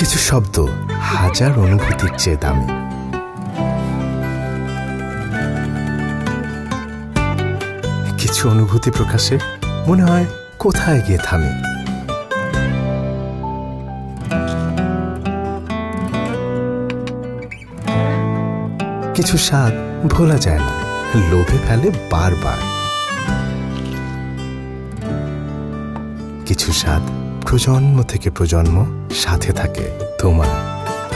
কিছু শব্দ হাজার অনুভূতির চেয়ে দামি। কিছু অনুভূতি প্রকাশে মনে হয় কোথায় গিয়ে থামি। কিছু স্বাদ ভোলা যায় না, লোভে ফেলে বারবার। কিছু স্বাদ প্রজন্ম থেকে প্রজন্ম সাথে থাকে তোমার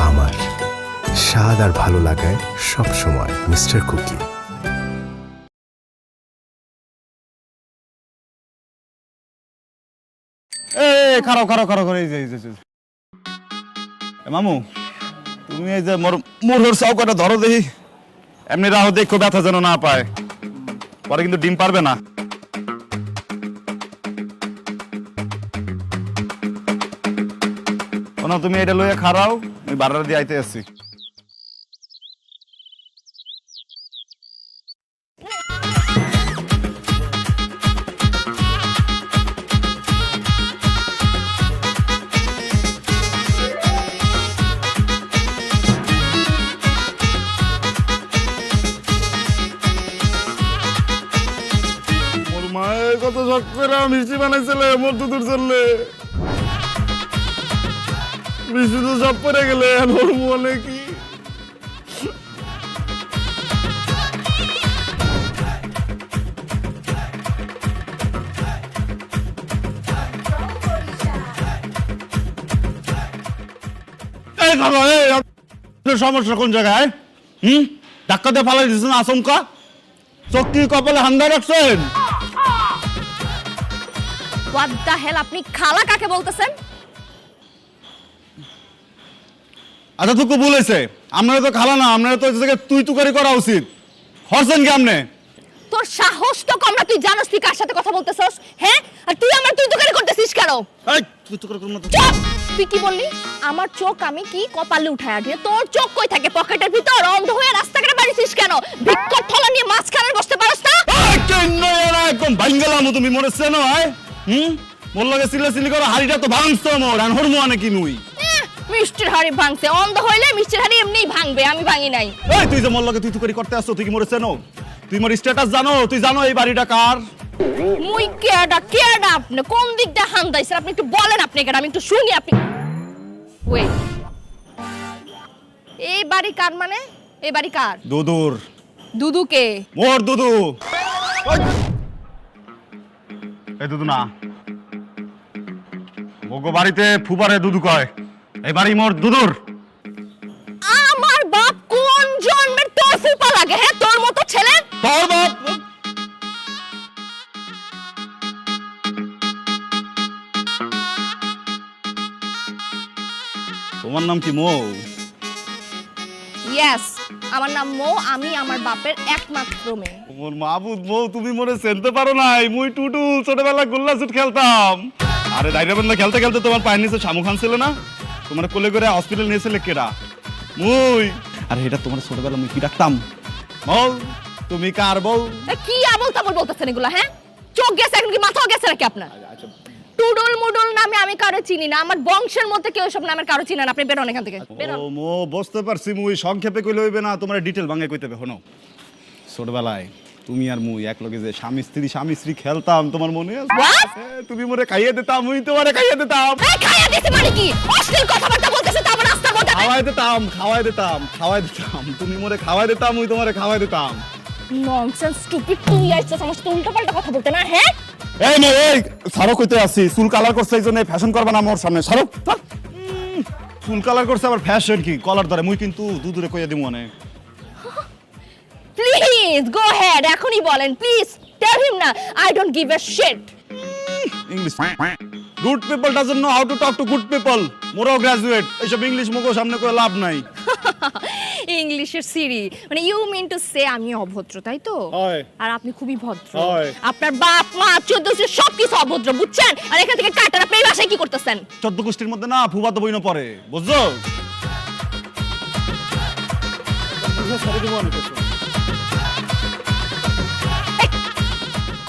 আমার। স্বাদ আর ভালো লাগায় সবসময় মিস্টার কুকি। খারাপ খারাপ খারাপ করে মামু, তুমি এই যে মোর চৌকাটা ধরো দেখি, এমনি রাহ দেখো ব্যথা যেন না পায়, পরে কিন্তু ডিম পারবে না। তুমি এটা লইয়া খারাও, আমি বাড়ার দিয়ে আইতে আসছি। কত শখ করে মিষ্টি বানাইছিলে মোর দুধুর চললে, মিষ্টি তো সব পরে গেলে মোর মনে কি। সমস্যা কোন জায়গায়? ধাক্কা দিয়ে ফালাই দিচ্ছেন আচমকা, চোখ কি কপালে হান্দা রাখছেন? What the hell, আপনি খালা কাকে বলতেছেন? আচ্ছা তুকু বলেছে, আপনারা তো খালা না, আপনারা তো তুই তুকারি করা উচিত। হরছেন কি আপনি? তোর সাহস তো কম না, তুই জানোস তুই কার সাথে কথা বলতেছস? হ্যাঁ, আর তুই আমার তুই তুকারি করতেছিস কেন? এই তুই তুকারি করব না। চুপ! তুই কি বললি? আমার চোখ আমি কি কপালে উঠায় আনি? তোর চোখ কই থাকে? পকেটের ভিতর? অন্ধ হয়ে রাস্তাঘাটে বাড়িছিস কেন? ভিক্ষর থলা নিয়ে মাঝখানে বসতে পারছ না? এই কেন এরা একদম ভাঙ্গলাম তুমি মনে চেনো আয়? মোর লগে সিলাসিলি করে হাড়িটা তো ভাঙছো মোর, আর হরমু আনে কি নুই? মিষ্টির হাড়ি ভাঙছে, অন্ধ হইলে মিষ্টির হাড়ি এমনিই ভাঙবে, আমি ভাঙি নাই। এই তুই যে মোর লগে তুই তুকারি করতে আসছো, তুই কি মরে চেনো? তুই মোর স্ট্যাটাস জানো? তুই জানো এই বাড়িটা কার? মুই কেডা আপনি কোন দিক দিয়ে হান্দাইছেন? আপনি একটু বলেন আপনি কেডা, আমি একটু শুনি। আপনি ওয়েট, এই বাড়ি কার? মানে এই বাড়ি কার? দুদুর। দুদু কে? মোর দুদু। এই দুদু না, ওগো বাড়িতে ফুবারে দুদু কয়, এই বাড়ি মোর দুদুর। আমার বাপ কোন জন্মের তোর ফুপা লাগে? হ্যাঁ, তোর মতো ছেলে? তোর বাপ? তোমার নাম কি মৌ? ইয়েস, আমার নাম মৌ, আমি আমার বাপের একমাত্র মেয়ে। মোর মাহবুব মৌ, তুমি মনে চিনতে পারো নাই? মুই টুটু ছোটবেলা গোল্লা শুট খেলতাম। আরে ডাইরা বন্ধা খেলতে খেলতে তোমার পায়ের নিচে শামু খান ছিল না? তোমার কোলে করে হসপিটাল নিয়েছিলে কেডা? মুই। আরে এটা তোমার ছোটবেলা মুই কি ডাকতাম? মৌ, তুমি কার বউ? কি আবল তাবল বলতেছেন এগুলা? হ্যাঁ, চোখ গেছে এখন কি মাথাও গেছে নাকি আপনার? টুডুল মুডুল নামে আমি কারো চিনি না, আমার বংশের মধ্যে কেউ সব নামের কারো চিনি না। আপনি বেরোন এখান থেকে, বেরোন। ও মো, বুঝতে পারছি। মুই সংক্ষেপে কইলে হইবে না, তোমার ডিটেইল ভাঙে কইতে হবে। শোনো, ছোটবেলায় তুমি আর মুই এক লগে যে স্বামী স্ত্রী খেলতাম, তোমার মনে আছে? তুমি মোরে খাইয়ে দিতাম, মুই তোমারে খাইয়ে দিতাম। এই খাইয়ে দিতে মানে কি? অশ্লীল কথাবার্তা বলতেছে তো আমার রাস্তার মধ্যে। খাওয়াই দিতাম। তুমি মোরে খাওয়াই দিতাম, মুই তোমারে খাওয়াই দিতাম। Nonsense, stupid. তুই আইছস আমার সাথে উল্টাপাল্টা কথা বলতে না? হ্যাঁ, এই মে, এই সারো কইতে আসি, চুল কালার করছে এই জন্য ফ্যাশন করবা না মোর সামনে। সারো, চুল কালার করছে আবার ফ্যাশন কি? কলার ধরে মুই কিন্তু দুদুরে কইয়া দিমু মনে। প্লিজ গো হেড, এখনই বলেন প্লিজ। টেল হিম না, I don't give a shit. English. Good people doesn't know how to talk to good people. মোরাও গ্রাজুয়েট, এইসব ইংলিশ মুখো সামনে করে লাভ নাই। ইংলিশের সিরি মানে ইউ মিন টু সে আমি অভদ্র, তাই তো? আর আপনি খুবই ভদ্র। আপনার বাপ মা 14 সবকিছু অভদ্র, বুঝছেন? আর এখান থেকে কাটার আপনি এই বাসায় কি করতেছেন? 14 গোষ্ঠীর মধ্যে না ফুবা তো বইনো পড়ে, বুঝছো?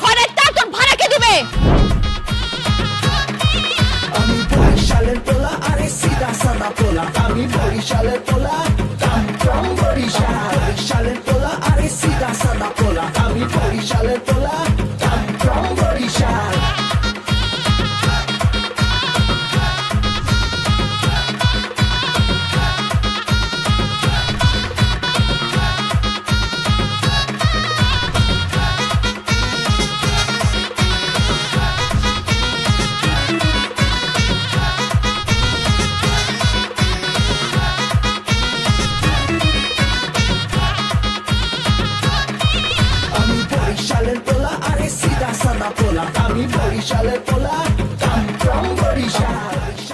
খরেরটা তোর ভাড়া কে দিবে? আমি বরিশালের পোলা, আরে সিধা সাদা সাদা পোলা আমি বরিশালের পোলা কাম ফ্রম বরিশাল বরিশালের পোলা আরে সিধা সাদা পোলা আমি বরিশালের পোলা কাম ফ্রম বরিশাল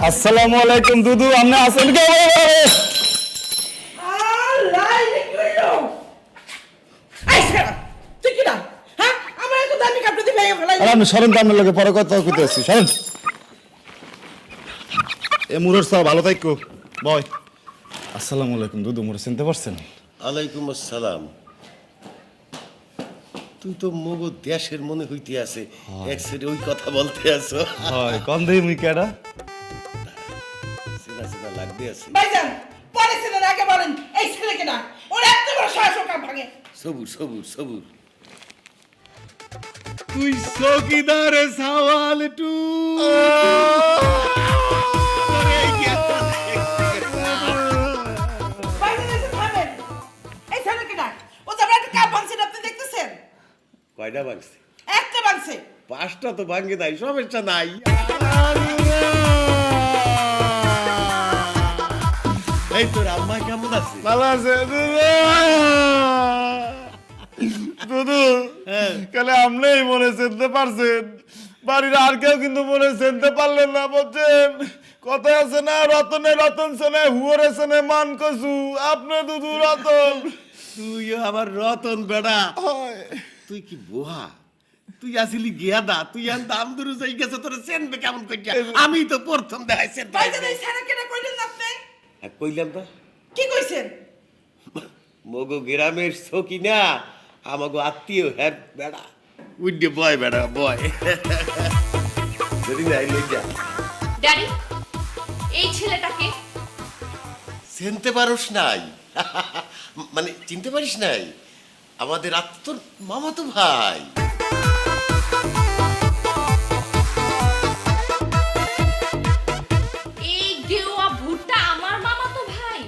আসসালামু আলাইকুম দুদু, আপনি আছেন কে? আপনি সরেন তো, আপনার লোকে পরে কথা কইতে আসছি, সরেন। এ মুরর সাহ ভালো থাকো বয়। আসসালামু আলাইকুম দুদু, মুরে চিনতে পারছেন? আলাইকুম আসসালাম। তুই তো মগো দেশের মনে হইতে আছে, এক সাইডে ওই কথা বলতে আছো। হয় কোন দেই মুই কেডা? চেনা চেনা লাগবে আছে। ভাইজান পরে ছিলেন আগে বলেন এই ছেলেকে না ওর এত বড় সাহস কাম ভাঙে। সবুর সবুর সবুর। তুই চৌকিদারে সওয়াল টু ভাইজান এসে থামেন। এই ছেলেকে না ও তো একটা কাম ভাঙছে আপনি দেখতেছেন? কয়টা ভাঙছে? একটা ভাঙছে। 5টা তো ভাঙে নাই, সমস্যা নাই। এই তোর আম্মা কেমন আছে? ভালো আছে দুদু। কালে আমনেই মনে চিনতে পারছেন, বাড়ির আর কেউ কিন্তু মনে চিনতে পারলেন না, বলছেন কথায় আছে না, রতনে রতন সেনে হুয়ারে সেনে মান কসু, আপনি দুদু রতন। তুইও আমার রতন বেড়া। তুই কি বোহা? তুই আসিলি গিয়াদা, তুই আন দাম দূর যাই গেছে, তোর চেনবে কেমন কইয়া? আমি তো প্রথম দেখাইছি। ভাইজান এই ছেলেকে না কইলেন না আপনি? কইলাম তো। কি কইছেন? মগো গ্রামের সকি না, আমাগো আত্মীয় হ্যার বেড়া। উইডে বয় বেড়া বয়। যদি নাই লই যা। ড্যাডি, এই ছেলেটাকে চিনতে পারোস নাই? মানে চিনতে পারিস নাই? আমাদের তোর মামাতো ভাই। এই গেওয়া ভুট্টা আমার মামাতো ভাই।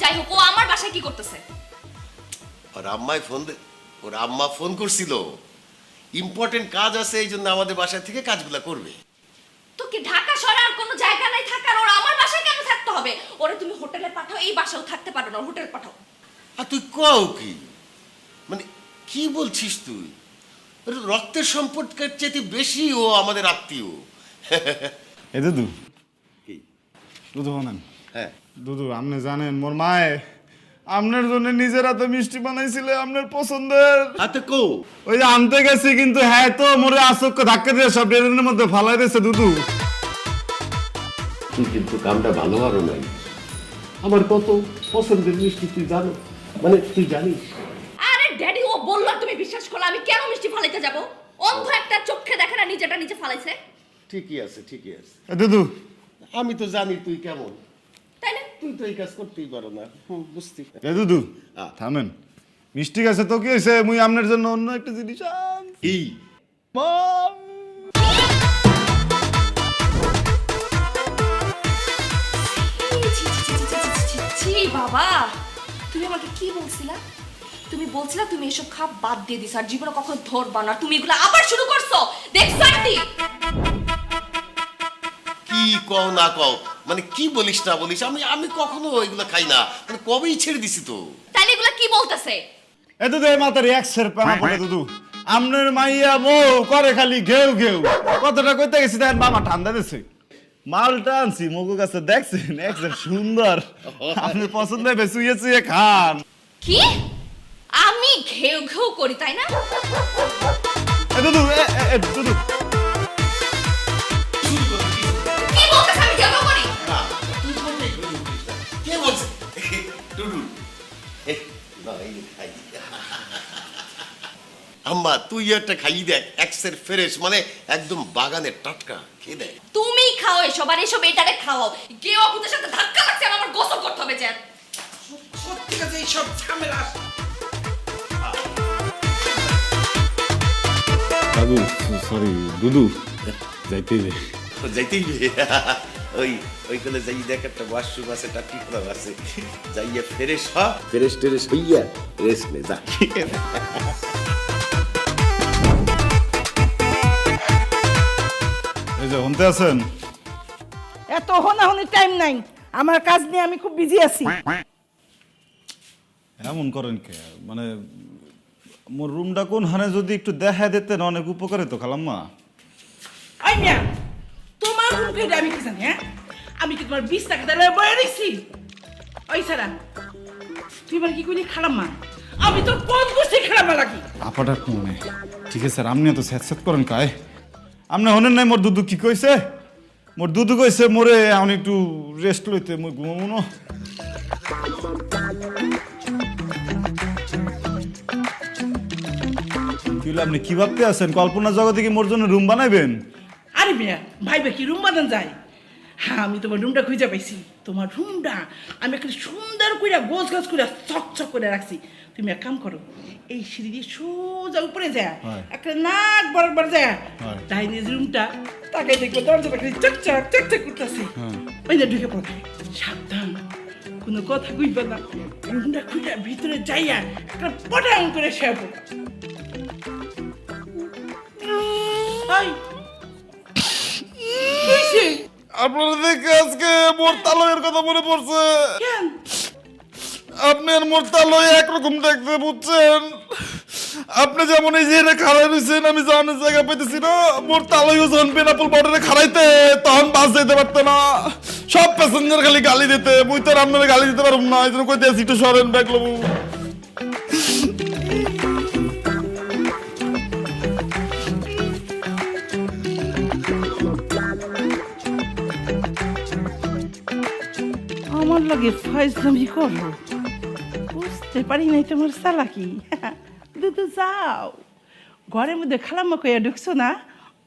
যাই হোক, ও আমার বাসায় কি করতেছে? ওর আম্মা ফোন করছিল, ইম্পর্টেন্ট কাজ আছে, এই জন্য আমাদের বাসা থেকে কাজগুলা করবে। তো কি ঢাকা শহরে আর কোনো জায়গা নাই থাকার? ওর আমার বাসায় কেন থাকতে হবে? ওরে তুমি হোটেলে পাঠাও, এই বাসাও থাকতে পারো না, হোটেল পাঠাও। আর তুই কও কি? মানে কি বলছিস তুই? ওর রক্তের সম্পর্কের চেয়ে বেশি ও আমাদের আত্মীয়। এ দুদু, কি? দুদু বলেন। হ্যাঁ দুদু, আপনি জানেন মোর মায়ে আপনার জন্য নিজের হাতে মিষ্টি বানাইছিল, আপনার পছন্দের। হাতে কো ওই যে আনতে গেছি, কিন্তু হ্যাঁ তো মোরে আসক্য ধাক্কা দিয়ে সব ড্রেনের মধ্যে ফালাই দিয়েছে দুদু। তুই কিন্তু কামটা ভালো আরো নাই। আমার কত পছন্দের মিষ্টি তুই জানো, মানে তুই জানিস? আরে ড্যাডি, ও বললো তুমি বিশ্বাস করলে, আমি কেন মিষ্টি ফালাইতে যাব? অন্ধ একটা চোখে দেখে না নিজেটা নিজে ফালাইছে। ঠিকই আছে ঠিকই আছে। দুদু, আমি তো জানি তুই কেমন, তাই না? তুই তো এই কাজ করতেই পারো না। বুঝতে এ দুদু হ্যাঁ। থামেন। মিষ্টি গাছে তো কি হয়েছে, মুই আপনার জন্য অন্য একটা জিনিস কি? বাবা, তুমি আমাকে কি বলছিলা? তুমি বলছিলা তুমি এসব খাপ বাদ দিয়ে দিছ আর জীবনে কখনো ধরবা না, তুমি এগুলো আবার শুরু করছো। দেখছো আন্টি? কি কও না কও, মানে কি বলিস না বলিস, আমি কখনো এগুলো খাই না, মানে কবেই ছেড়ে দিছি তো। তাহলে এগুলো কি বলতেছে? এ দুদু, এই মাথার এক সের পানা পড়ে দুদু। আপনার মাইয়া বউ করে খালি ঘেউ ঘেউ, কতটা কইতে গেছি তাই মামা ঠান্ডা দিছে। মালটা আনছি মগু গাছে, দেখছেন একদম সুন্দর, আপনি পছন্দ হবে শুয়ে শুয়ে খান। কি আমি ঘেউ ঘেউ করি তাই না? এ দুদু, দুদু কি বলতেছ আমি ঘেউ ঘেউ করি? না, তুই বললেই বলিস না। কে বলছে? টুডু। না, এই খাই। আম্মা আম্মা তুই একটা খাইয়ে দেখ, এক্সের ফ্রেশ, মানে একদম বাগানের টাটকা, খেয়ে দেখ। তুমি খাও এসব, আর এসব এটারে খাওয়াও। গেও আপুদের সাথে ধাক্কা লাগছে, আর আমার গোসল করতে হবে। যে সত্যি কথা এইসব ঝামেলা। দাদু সরি দুদু যাইতেই যাইতেই ওই কোলে যাই দেখ, একটা ওয়াশরুম আছে, টাটি করা আছে, যাইয়া ফ্রেশ হ, ফ্রেশ টেরেশ হইয়া রেস্ট নে যা। এই যে হনতে আছেন? এত হনাহনির টাইম নাই, আমার কাজ নিয়ে আমি খুব বিজি আছি। এমন করেন কে? মানে মোর রুমটা কোন হানে যদি একটু দেখা দিতেন অনেক উপকারে তো খালাম্মা। ওই মিয়া, তোমার রুম কেটে আমি কি জানি? হ্যাঁ, আমি কি তোমার 20 টাকা দিয়ে বয়ে দিছি? ওই সারা, তুই এবার কি করি খালাম্মা? আমি তোর কোন গোষ্ঠী খালাম্মা লাগি? আপাটা মনে ঠিক আছে স্যার, আপনি তো স্যাট করেন কায়? আপনি হনেন নাই মোর দুদু কি কইছে? মোর দুদু কইছে মোরে আমি একটু রেস্ট লইতে, মই ঘুমাবো না। কি হলো, আপনি কি ভাবতে আছেন? কল্পনা জগতে কি মোর জন্য রুম বানাইবেন? আরে মিয়া, ভাইবে কি রুম বানান যায়? হ্যাঁ, আমি তোমার রুমটা খুঁজে পাইছি। তোমার রুমটা আমি একটা সুন্দর করে গোছ গোছ করে চকচক করে রাখছি। তুমি এক কাম করো, এই সিঁড়ি দিয়ে সোজা উপরে যায়, একটা নাক বরাবর যায়, ডাইনিজ রুমটা তাকে দেখবে দরজাটা খালি চকচক চকচক করতেছে, ওই না ঢুকে পড়ে। সাবধান, কোনো কথা কইবে না। রুমটা খুঁজে ভিতরে যাইয়া একটা পটাং করে শেয়াবো। আপনারা দেখে আজকে মোর তালয়ের কথা মনে পড়ছে। আপনি আর মোর তালয় একরকম দেখতে, বুঝছেন? আপনি যেমন এই যে খাড়াই রয়েছেন, আমি যাওয়ানোর জায়গা পেতেছি না, মোর তালয়ও যখন পেনাপল বর্ডারে খাড়াইতে তখন বাস যেতে পারতো না, সব প্যাসেঞ্জার খালি গালি দিতে। মুই তো আর আপনারা গালি দিতে পারব না, এই জন্য কইতে আছি একটু সরেন ব্যাগ লবু। আমার লাগে ফাইজলামি করো, বুঝতে পারি নাই তোমার চালাকি। দুধু যাও, ঘরের মধ্যে খালাম্মা কইয়া ঢুকছো না,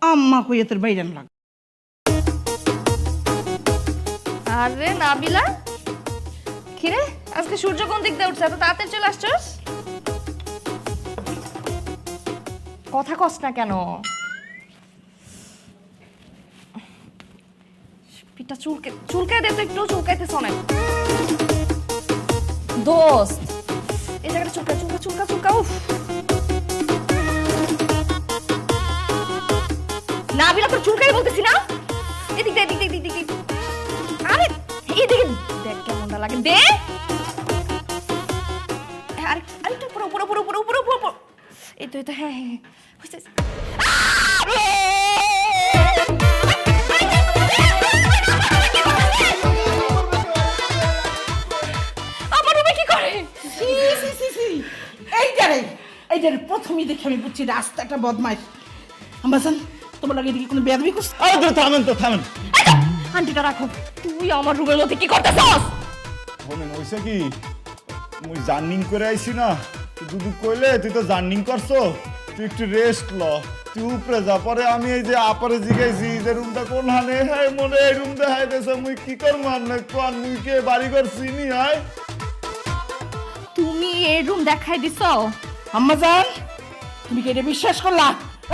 আম্মা কইয়া তোর বাইরান লাগ। আরে নাবিলা, কিরে আজকে সূর্য কোন দিক দিয়ে উঠছে? এত তাড়াতাড়ি চলে আসছস? কথা কস না কেন? পিঠটা চুলকায় দে তো একটু, চুলকাইতেছ অনেক। দোস্ত, এই জায়গাটা চুলকা চুলকা চুলকা চুলকা। উফ, নাবিলা তোর চুলকাই বলতেছি না? এদিক দে, এদিক দে, এদিক দে। আরে এদিকে দেখ কেমনটা লাগে, দে। আরেকটু পুরো পুরো পুরো পুরো পুরো পুরো। এই তো, এই তো, হ্যাঁ হ্যাঁ হয়েছে। আমার রুমে কি করে? এইটারে প্রথমেই দেখে আমি বুঝছি রাস্তাটা বদমাইশ। আম্বাজান, তোমার লাগে এদিকে কোনো বেয়াদবি করছ? থামেন তো, থামেন। আন্টিটা রাখো, তুই আমার রুমের মধ্যে কি করতেছস? বলেন হইছে কি, মুই জার্নিং করে আইছি না, তুই দুদু কইলে তুই তো জার্নিং করছো, তুই একটু রেস্ট ল, তুই উপরে যা। পরে আমি এই যে আপারে জিগাইছি যে রুমটা কোন হানে, হ্যাঁ মনে এই রুম দেখাই দেছে, মুই কি করবো? না কোন মুই কে বাড়ি ঘর চিনি? হয় তুমি এই রুম দেখাই দিছ? আম্মাজান, তুমি কি এটা বিশ্বাস করলা?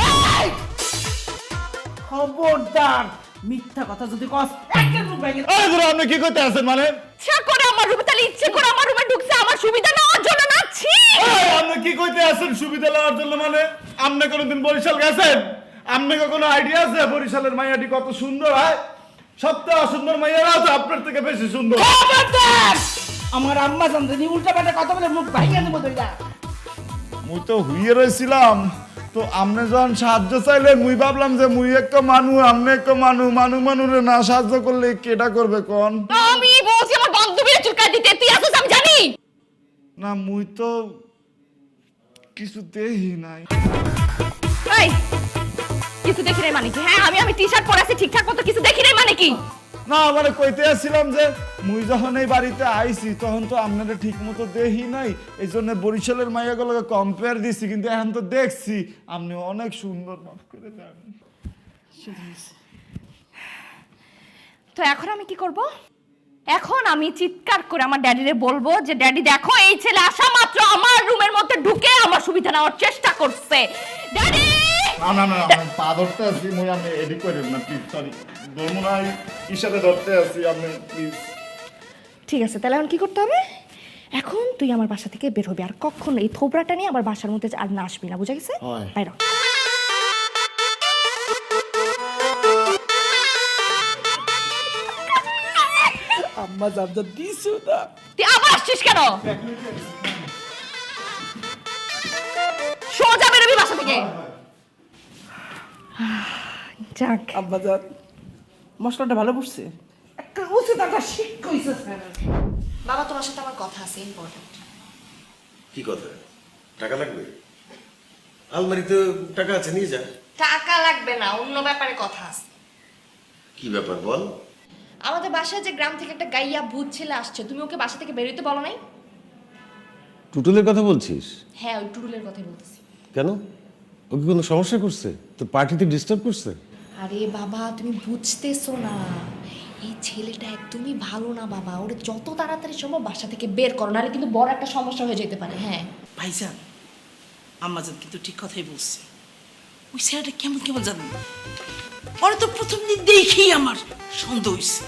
এই! খবরদার, মিথ্যা কথা যদি কস একের রূপ ভেঙে। আপনি কি করতে আছেন? মানে ইচ্ছা করে আমার রুমে, তাহলে ইচ্ছে করে আমার রুমে ঢুকছে আমার সুবিধা নেওয়ার জন্য না? ছি! আপনি কি কইতে আছেন সুবিধা লওয়ার জন্য? মানে আপনি কোনোদিন বরিশাল গেছেন? আপনি কোনো আইডিয়া আছে বরিশালের মাইয়াটি কত সুন্দর হয়? সবচেয়ে অসুন্দর মাইয়ারাও তো আপনার থেকে বেশি সুন্দর। খবরদার! আমার আম্মাজান যদি উল্টাপাল্টা কথা বলে মুখ ভাঙিয়ে দেবো দইরা। মুই তো হুইয়ে রইছিলাম, তো আপনি যখন সাহায্য চাইলে মুই ভাবলাম যে মুই একটা মানু, আপনি একটা মানুরে না সাহায্য করলে কেটা করবে কোন? আমি বলছি আমার বান্ধবীরা চুলকাই দিতে, তুই আসছিস আমি জানি না। মুই তো কিছু দেখি নাই। এই কিছু দেখি নাই মানে কি? হ্যাঁ, আমি টি-শার্ট পরে আছি ঠিকঠাক মতো, কিছু দেখি নাই মানে কি? না মানে কইতে আসছিলাম যে মুই যখন এই বাড়িতে আইছি তখন তো আপনারা ঠিক মতো দেখি নাই, এই জন্য বরিশালের মাইয়াগুলোকে কম্পেয়ার দিছি, কিন্তু এখন তো দেখছি আপনি অনেক সুন্দর, মাফ করে দেন। তো এখন আমি কি করব? এখন আমি চিৎকার করে আমার ড্যাডিরে বলবো যে ড্যাডি দেখো এই ছেলে আসা মাত্র আমার রুমের মধ্যে ঢুকে আমার সুবিধা নেওয়ার চেষ্টা করছে। ড্যাডি না না না, আমি পা ধরতে আছি, মুই আপনি এডিট করেন না প্লিজ, সরি ধর্মনাই ইশারে ধরতে আছি আপনি প্লিজ। ঠিক আছে, তাহলে এখন কি করতে হবে? এখন তুই আমার বাসা থেকে বের হবি, আর কখনো এই থোবরাটা নিয়ে আমার বাসার মধ্যে আর না আসবি না, বুঝা গেছে? বাইরে আম্মা জানতে দিছো না। তুই আবার আসছিস কেন? সোজা বেরোবি বাসা থেকে। যাক, আব্বা জান মশলাটা ভালো পড়ছে, একটা উচিত একটা শিক্ষা হইছে স্যার। বাবা তোমার সাথে আমার কথা আছে, ইম্পর্টেন্ট। কি কথা? টাকা লাগবে? আলমারিতে টাকা আছে, নিয়ে যা। টাকা লাগবে না, অন্য ব্যাপারে কথা আছে। কি ব্যাপার বল? আমাদের বাসায় যে গ্রাম থেকে একটা গাইয়া ভূত ছেলে আসছে, তুমি ওকে বাসা থেকে বেরোতে বলো নাই? টুটুলের কথা বলছিস? হ্যাঁ, ওই টুটুলের কথাই বলতেছি। কেন, ও কি কোনো সমস্যা করছে? তোর পার্টিতে ডিস্টার্ব করছে? আরে বাবা, তুমি বুঝতেছো না, এই ছেলেটা একদমই ভালো না বাবা। ওরে যত তাড়াতাড়ি সম্ভব বাসা থেকে বের করো, নাহলে কিন্তু বড় একটা সমস্যা হয়ে যেতে পারে। হ্যাঁ ভাইজান, আম্মা জান কিন্তু ঠিক কথাই বলছে। ওই ছেলেটা কেমন কেমন জানেন, ওরা তো প্রথম দিন দেখেই আমার সন্দেহ হয়েছে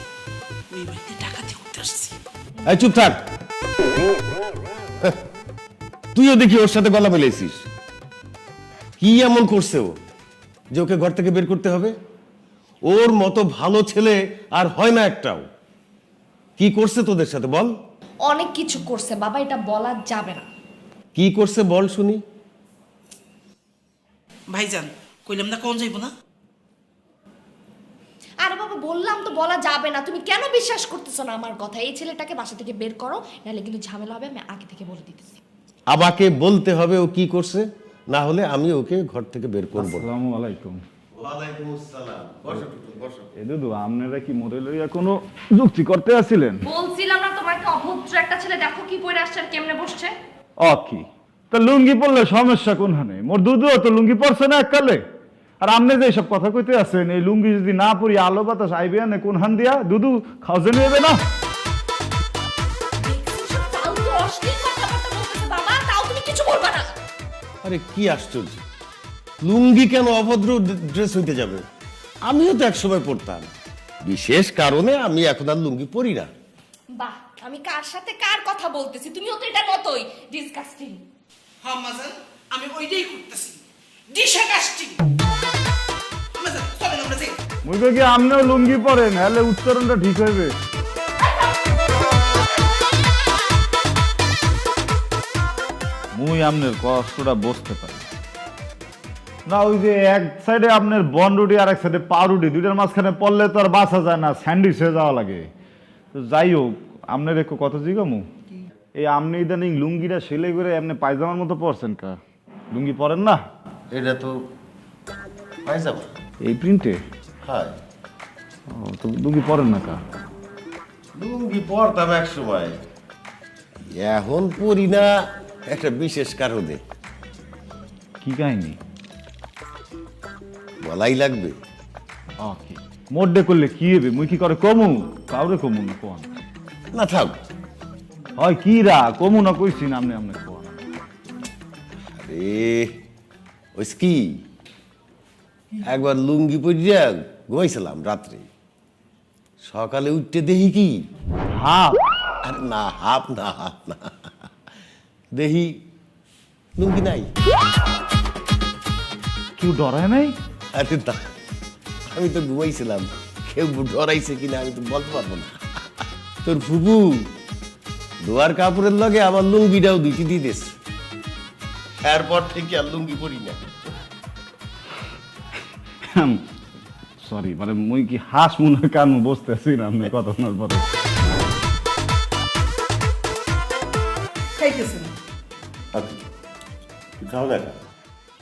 ওই বাড়িতে ডাকাতি করতে আসছে। এই চুপ থাক, তুইও দেখি ওর সাথে গলা মিলাইছিস। কি এমন করছে ও যে ওকে ঘর থেকে বের করতে হবে? ওর মতো ভালো ছেলে আর হয় না একটাও। কি করছে তোদের সাথে বল? অনেক কিছু করছে বাবা, এটা বলা যাবে না। কি করছে বল শুনি। ভাইজান কইলাম না কোন যাইব না? আরে বাবা বললাম তো বলা যাবে না, তুমি কেন বিশ্বাস করতেছো না আমার কথা? এই ছেলেটাকে বাসা থেকে বের করো, নাহলে কিন্তু ঝামেলা হবে, আমি আগে থেকে বলে দিতেছি। আমাকে বলতে হবে ও কি করছে, না হলে আমি ওকে ঘর থেকে বের করবো না। আসসালামু আলাইকুম। ওয়ালাইকুম আসসালাম। বসো টুটুল, বসো। এ দুদু, আপনারা কি মোড়ে লইয়া কোনো যুক্তি করতে আসছিলেন? বলছিলাম না তোমাকে, অভদ্র একটা ছেলে দেখো কি পরে আসছে আর কেমনে বসছে। কি তা লুঙ্গি পরলে সমস্যা কোনখানে? মোর দুদু তো লুঙ্গি পরছে না এককালে। আর আপনি যে সব কথা কইতে আছেন, এই লুঙ্গি যদি না পরি আলো বাতাস আইবে না কোনখান দিয়া? দুদু খাওজে নেবে না? ফালতু অশ্লীল কথাবার্তা বলতেছে বাবা, তাও তুমি কিছু বলবা না। আরে কি আশ্চর্য, লুঙ্গি কেন অভদ্র ড্রেস হইতে যাবে? আমিও তো একসময় পরতাম, বিশেষ কারণে আমি এখন আর লুঙ্গি পরি না। বাহ, আমি কার সাথে কার কথা বলতেছি? তুমিও তো এটার মতোই ডিসকাস্টিং। হ্যাঁ আম্মা জান, আমি ওইটাই করতেছি, ডিসকাস্টিং। আম্মা জান চলেন আমরা যাই। মুই কই কি আপনিও লুঙ্গি পরেন, হলে উচ্চারণটা ঠিক হইবে। মুই আপনার কষ্টটা বুঝতে পারি না। ওই যে এক সাইডে আপনার বন রুটি আর এক সাইডে পা রুটি, দুইটার মাঝখানে পড়লে তো আর বাঁচা যায় না, স্যান্ডউইচ হয়ে যাওয়া লাগে। তো যাই হোক, আপনার একটু কথা জিগামু, এই আপনি ইদানিং লুঙ্গিটা সেলাই করে আপনি পায়জামার মতো পরছেন কা? লুঙ্গি পরেন না? এটা তো পায়জামা। এই প্রিন্টে? হ্যাঁ, তো লুঙ্গি পরেন না কা? লুঙ্গি পরতাম এক সময়, এখন পরি না একটা বিশেষ কারণে। কি কাহিনী? বলাই লাগবে? মোড্ডে করলে কি হবে? মুই কি করে কমু? কাউরে কমু না কোন? না থাক। হয় কি রা কমু না কইছি না আপনি আপনি কোন? আরে ওই কি, একবার লুঙ্গি পরিয়া ঘুমাইছিলাম রাত্রে, সকালে উঠতে দেখি কি হাফ? আরে না, হাফ না, হাফ না, দেখি লুঙ্গি নাই। কেউ ডরায় নাই? আরে না, আমি তো ঘুমাইছিলাম, কেউ ডরাইছে কিনা আমি তো বলতে পারবো না। তোর ফুপু দোয়ার কাপড়ের লগে আমার লুঙ্গিটাও দিতে দিতেছে, এরপর থেকে আর লুঙ্গি পরি না। সরি, মানে মুই কি হাস মনে কান বসতেছি না আপনি কথা শোনার পরে। খাইতেছেন? খাও না।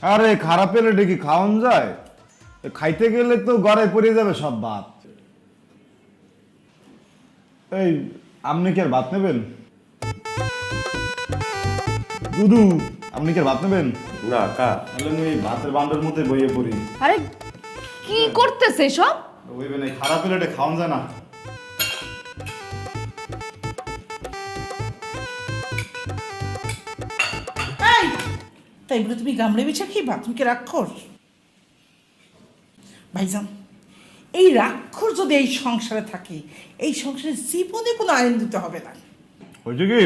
আরে খারাপ পেলে ডেকে খাওয়ান যায়? খাইতে গেলে তো গড়াই পড়ে যাবে সব ভাত। এই আপনি কি আর ভাত নেবেন? দুদু, আপনি কি আর ভাত নেবেন? না কা তাহলে আমি এই ভাতের বান্ডের মধ্যে বইয়ে পড়ি। আরে কি করতেছে সব? ওইবে না, খারাপ হলে এটা খাওয়ান যায় না। এই তাই বলে তুমি গামড়ে বিছা খাইবা? তুমি কি রাক্ষস? ভাইজান, এই রাক্ষস যদি এই সংসারে থাকে, এই সংসারে জীবনে কোনো আইন দিতে হবে না। হয়েছে কি,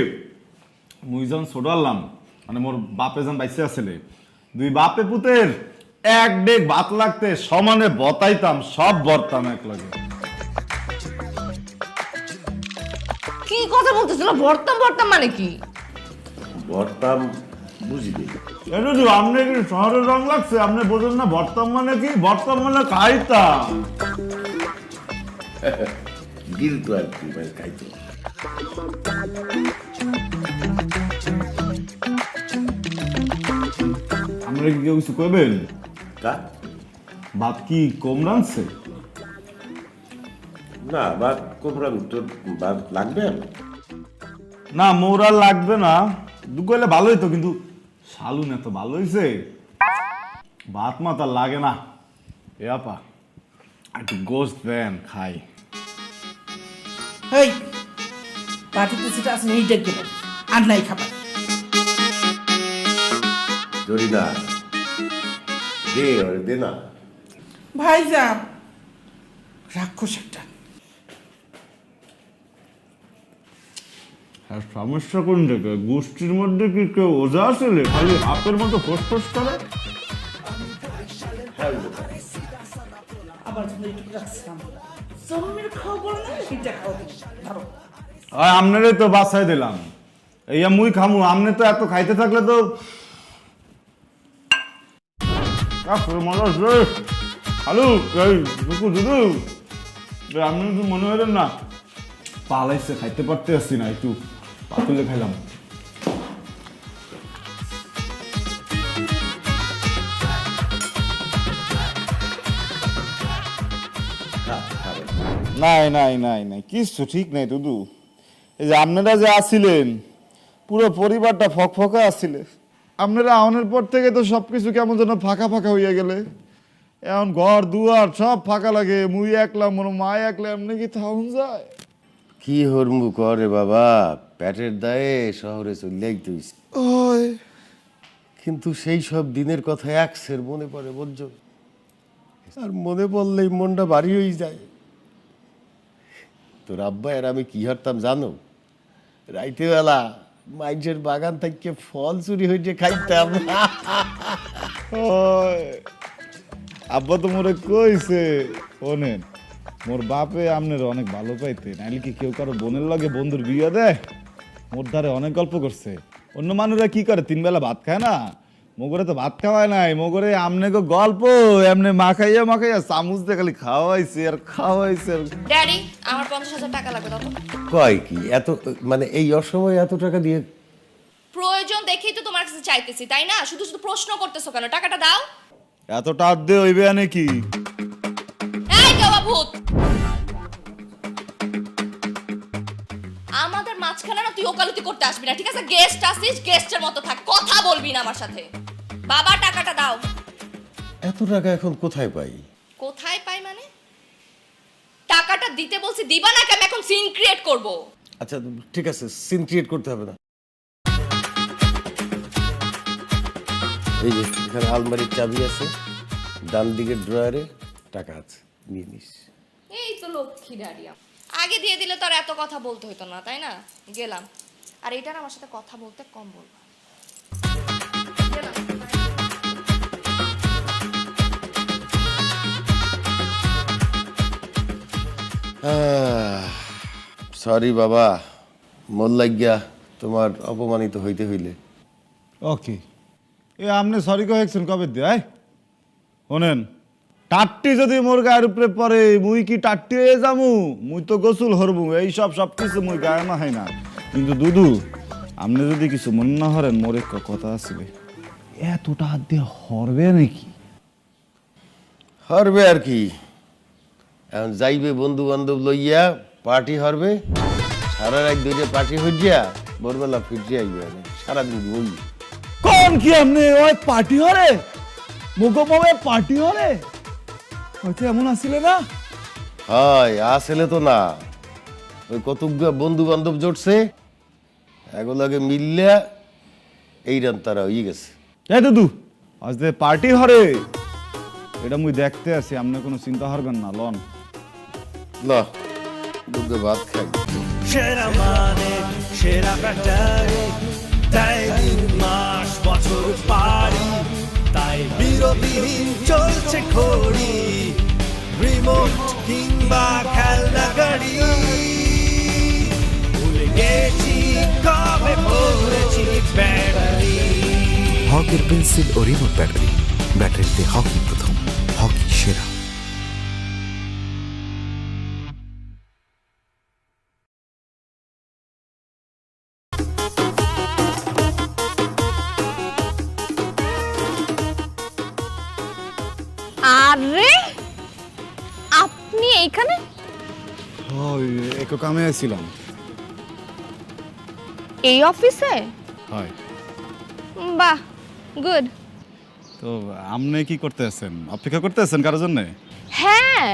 মুই যখন ছোট আনলাম, মানে মোর বাপে যখন বাইসে আসলে, দুই বাপে পুতের এক ডেক ভাত লাগতে সমানে বতাইতাম, সব বরতাম এক লাগে। কি কথা বলতেছিল? বর্তাম বর্তাম মানে কি? বর্তাম বুঝিনি। এটা তো আপনি কি শহরের রং লাগছে? আপনি বোঝেন না বর্তাম মানে কি? বর্তাম মানে খাইতাম। গিলতো আর কি, মানে খাইতো। আমরা কি কেউ কিছু করবেন? কা ভাত কি কম রাঁধছে? না ভাত কোমরান, তোর ভাত লাগবে? না মোর আর লাগবে না, দুগলে ভালোই তো, কিন্তু শালুন এত ভালো হয়েছে, ভাত মাতার লাগে না। এ আপা একটু গোস্ত দেন খাই। এই পাটিতে সেটা আছে এইটা গেল, আর নাই খাবার। ধরি না, দে ওরে দে না। ভাইজান, রাক্ষস একটা। আর সমস্যা কোন জায়গায়? গোষ্ঠীর মধ্যে কি কেউ ওজা আসলে খালি হাতের মতো ফোসফোস করে? আবার জন্য একটু রাখছিলাম, জন্মের খাওয়া বড় না, এটা খাওয়া ধরো। আপনারই তো বাসায় দিলাম, এই মুই খামু, আপনি তো এত খাইতে থাকলে তো মজা আসবে। হ্যালো এই দুকু দুদু, আপনি তো মনে হলেন না পালাইছে, খাইতে পারতে আসছি না, একটু পাতুলে খাইলাম। নাই নাই নাই নাই, কিছু ঠিক নাই দুদু। এই যে আপনারা যে আসিলেন, পুরো পরিবারটা ফকফকা আসছিলে, আপনারা আহনের পর থেকে তো সবকিছু কেমন যেন ফাঁকা ফাঁকা হইয়া গেলে। এখন ঘর দুয়ার সব ফাঁকা লাগে, মুই একলা, মোর মা একলা, এমনি কি থাউন যায়? কি হরমু করে বাবা, পেটের দায়ে শহরে চললেই তুই। ওই কিন্তু সেই সব দিনের কথা একসের মনে পড়ে, বুঝছো? আর মনে পড়লেই মনটা ভারী হয়ে যায়। তোর আব্বা আর আমি কি হারতাম জানো? রাইতে বেলা মাইনসের বাগান থেকে ফল চুরি হইতে খাইতাম। ওই আব্বা তো মোরে কইছে, ওনেন মোর বাপে আপনার অনেক ভালো পাইতে, নাইলে কি কেউ কারো বোনের লগে বন্ধুর বিয়ে দেয়? মোর ধারে অনেক গল্প করছে। অন্য মানুষরা কি করে, 3 বেলা ভাত খায় না, মোগরে তো ভাত খাওয়ায় নাই, মোগরে আমনে গো গল্প এমনি মাখাইয়া মাখাইয়া চামচ দিয়ে খালি খাওয়াইছে আর খাওয়াইছে। ড্যাডি, আমার 50,000 টাকা লাগবে দাও তো। কয় কি এত, মানে এই অসময়ে এত টাকা দিয়ে? প্রয়োজন দেখেই তো তোমার কাছে চাইতেছি, তাই না? শুধু শুধু প্রশ্ন করতেছো কেন? টাকাটা দাও। এত টাক দিয়ে হইবে আনে কি? এই কেওয়া ভূত, আমাদের মাঝখানে না তুই ওকালতি করতে আসবি না, ঠিক আছে? গেস্ট আসিস, গেস্টের মতো থাক, কথা বলবি না আমার সাথে। বাবা টাকাটা দাও। এত টাকা এখন কোথায় পাই? কোথায় পাই মানে? টাকাটা দিতে বলছি, দিবা না? আমি এখন সিন ক্রিয়েট করব। আচ্ছা ঠিক আছে, সিন ক্রিয়েট করতে হবে না। এই যে এখানে আলমারির চাবি আছে, ডান দিকের ড্রয়ারে টাকা আছে, নিয়ে নিস। এই তো লক্ষ্মী ডারিয়া, আগে দিয়ে দিলে তো আর এত কথা বলতে হতো না, তাই না? গেলাম। আর এটার আমার সাথে কথা বলতে কম বলবো। গেলাম। সরি বাবা, মন লাগিয়া তোমার অপমানিত হইতে হইলে। ওকে, এ আপনি সরি কয়েকছেন কবে দিয়ে? শোনেন, টাট্টি যদি মোর গায়ের উপরে পরে, মুই কি টাট্টি হয়ে যামু? মুই তো গোসল হরবো, এই সব কিছু মুই গায়ে না হয় না। কিন্তু দুদু, আপনি যদি কিছু মনে না হরেন, মোর একটা কথা আসবে। এতটা হাত দিয়ে হরবে নাকি? হরবে আর কি, এখন যাইবে বন্ধু বান্ধব লইয়া, পার্টি হরবে, সারা রাত ধরে পার্টি হইয়া ভোরবেলা ফিরতে আইবে সারাদিন ঘুম কোন কি আপনি ওই পার্টি হরে মুগো মামে পার্টি হরে হয়তো এমন আসলে না হয় আসলে তো না ওই কতগুলো বন্ধু বান্ধব জোটছে এগুলোকে মিললে এই রান তারা হয়ে গেছে এ দুদু আজ দে পার্টি হরে এটা মুই দেখতে আছি আপনি কোনো চিন্তা করবেন না লন না দুধে ভাত খাই সেরা মানে সেরা ব্যাটারি তাই দিন মাস বছর পারি তাই বিরতিহীন চলছে ঘড়ি রিমোট কিংবা খেলনা গাড়ি ভুলে গেছি কবে পড়েছি ব্যাটারি হকের পেন্সিল ও রিমোট ব্যাটারিতে হকি প্রথম, হকি সেরা। আরে আপনি এইখানে? ওই একো কামে আছিলাম এই অফিসে? হয় বাহ, গুড। তো আপনি কি করতে আছেন? অপেক্ষা করতে আছেন কারোর জন্য? হ্যাঁ,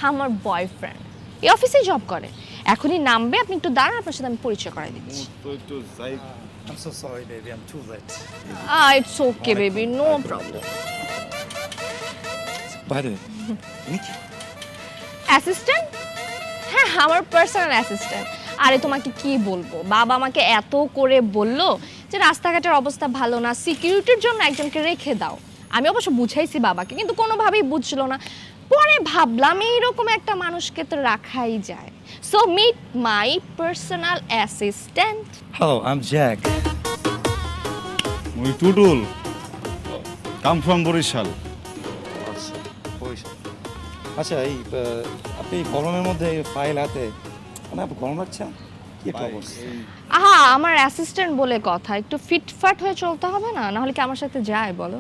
আমার বয়ফ্রেন্ড এই অফিসে জব করে, এখনই নামবে। আপনি একটু দাঁড়ান, আপনার সাথে আমি পরিচয় করাই দিচ্ছি। I'm so sorry baby I'm too late it's okay baby, no problem. by the way assistant? হ্যাঁ, আমার পার্সোনাল অ্যাসিস্ট্যান্ট। আরে তোমাকে কি বলবো, বাবা আমাকে এত করে বললো যে রাস্তাঘাটের অবস্থা ভালো না, সিকিউরিটির জন্য একজনকে রেখে দাও। আমি অবশ্য বুঝাইছি বাবাকে, কিন্তু কোনোভাবেই বুঝছিল না। পরে ভাবলাম এইরকম একটা মানুষকে তো রাখাই যায়। So meet my personal assistant. hello I'm Jack মুই টুটুল, কাম ফ্রম বরিশাল। আচ্ছা এই আপনি গরমের মধ্যে ফাইল হাতে মানে গরম লাগছে কি একটা অবস্থা? আহা, আমার অ্যাসিস্ট্যান্ট বলে কথা, একটু ফিটফাট হয়ে চলতে হবে না, নাহলে কি আমার সাথে যায় বলো?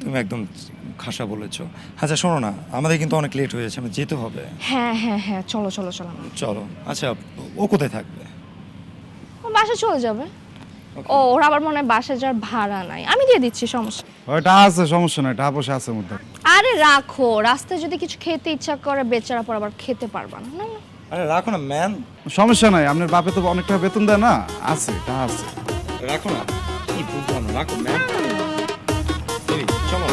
তুমি একদম খাসা বলেছো। আচ্ছা শোনো না, আমাদের কিন্তু অনেক লেট হয়ে যাচ্ছে, আমরা যেতে হবে। হ্যাঁ হ্যাঁ হ্যাঁ, চলো চলো চলো। চলো। আচ্ছা ও কোথায় থাকবে? ও বাসায় চলে যাবে। ও, ওর আবার মনে হয় বাসায় যাওয়ার ভাড়া নাই, আমি দিয়ে দিচ্ছি, সমস্যা। ওইটা আছে, সমস্যা নাই, টাকা পয়সা আছে মধ্যে। আরে রাখো, রাস্তায় যদি কিছু খেতে ইচ্ছা করে বেচারা পর আবার খেতে পারবা না। না না, আরে রাখো না ম্যাম, সমস্যা নাই, আপনার বাপে তো অনেক টাকা বেতন দেয় না, আছে টাকা আছে। রাখো না, কি বুঝলাম না, রাখো ম্যাম। এই চলো।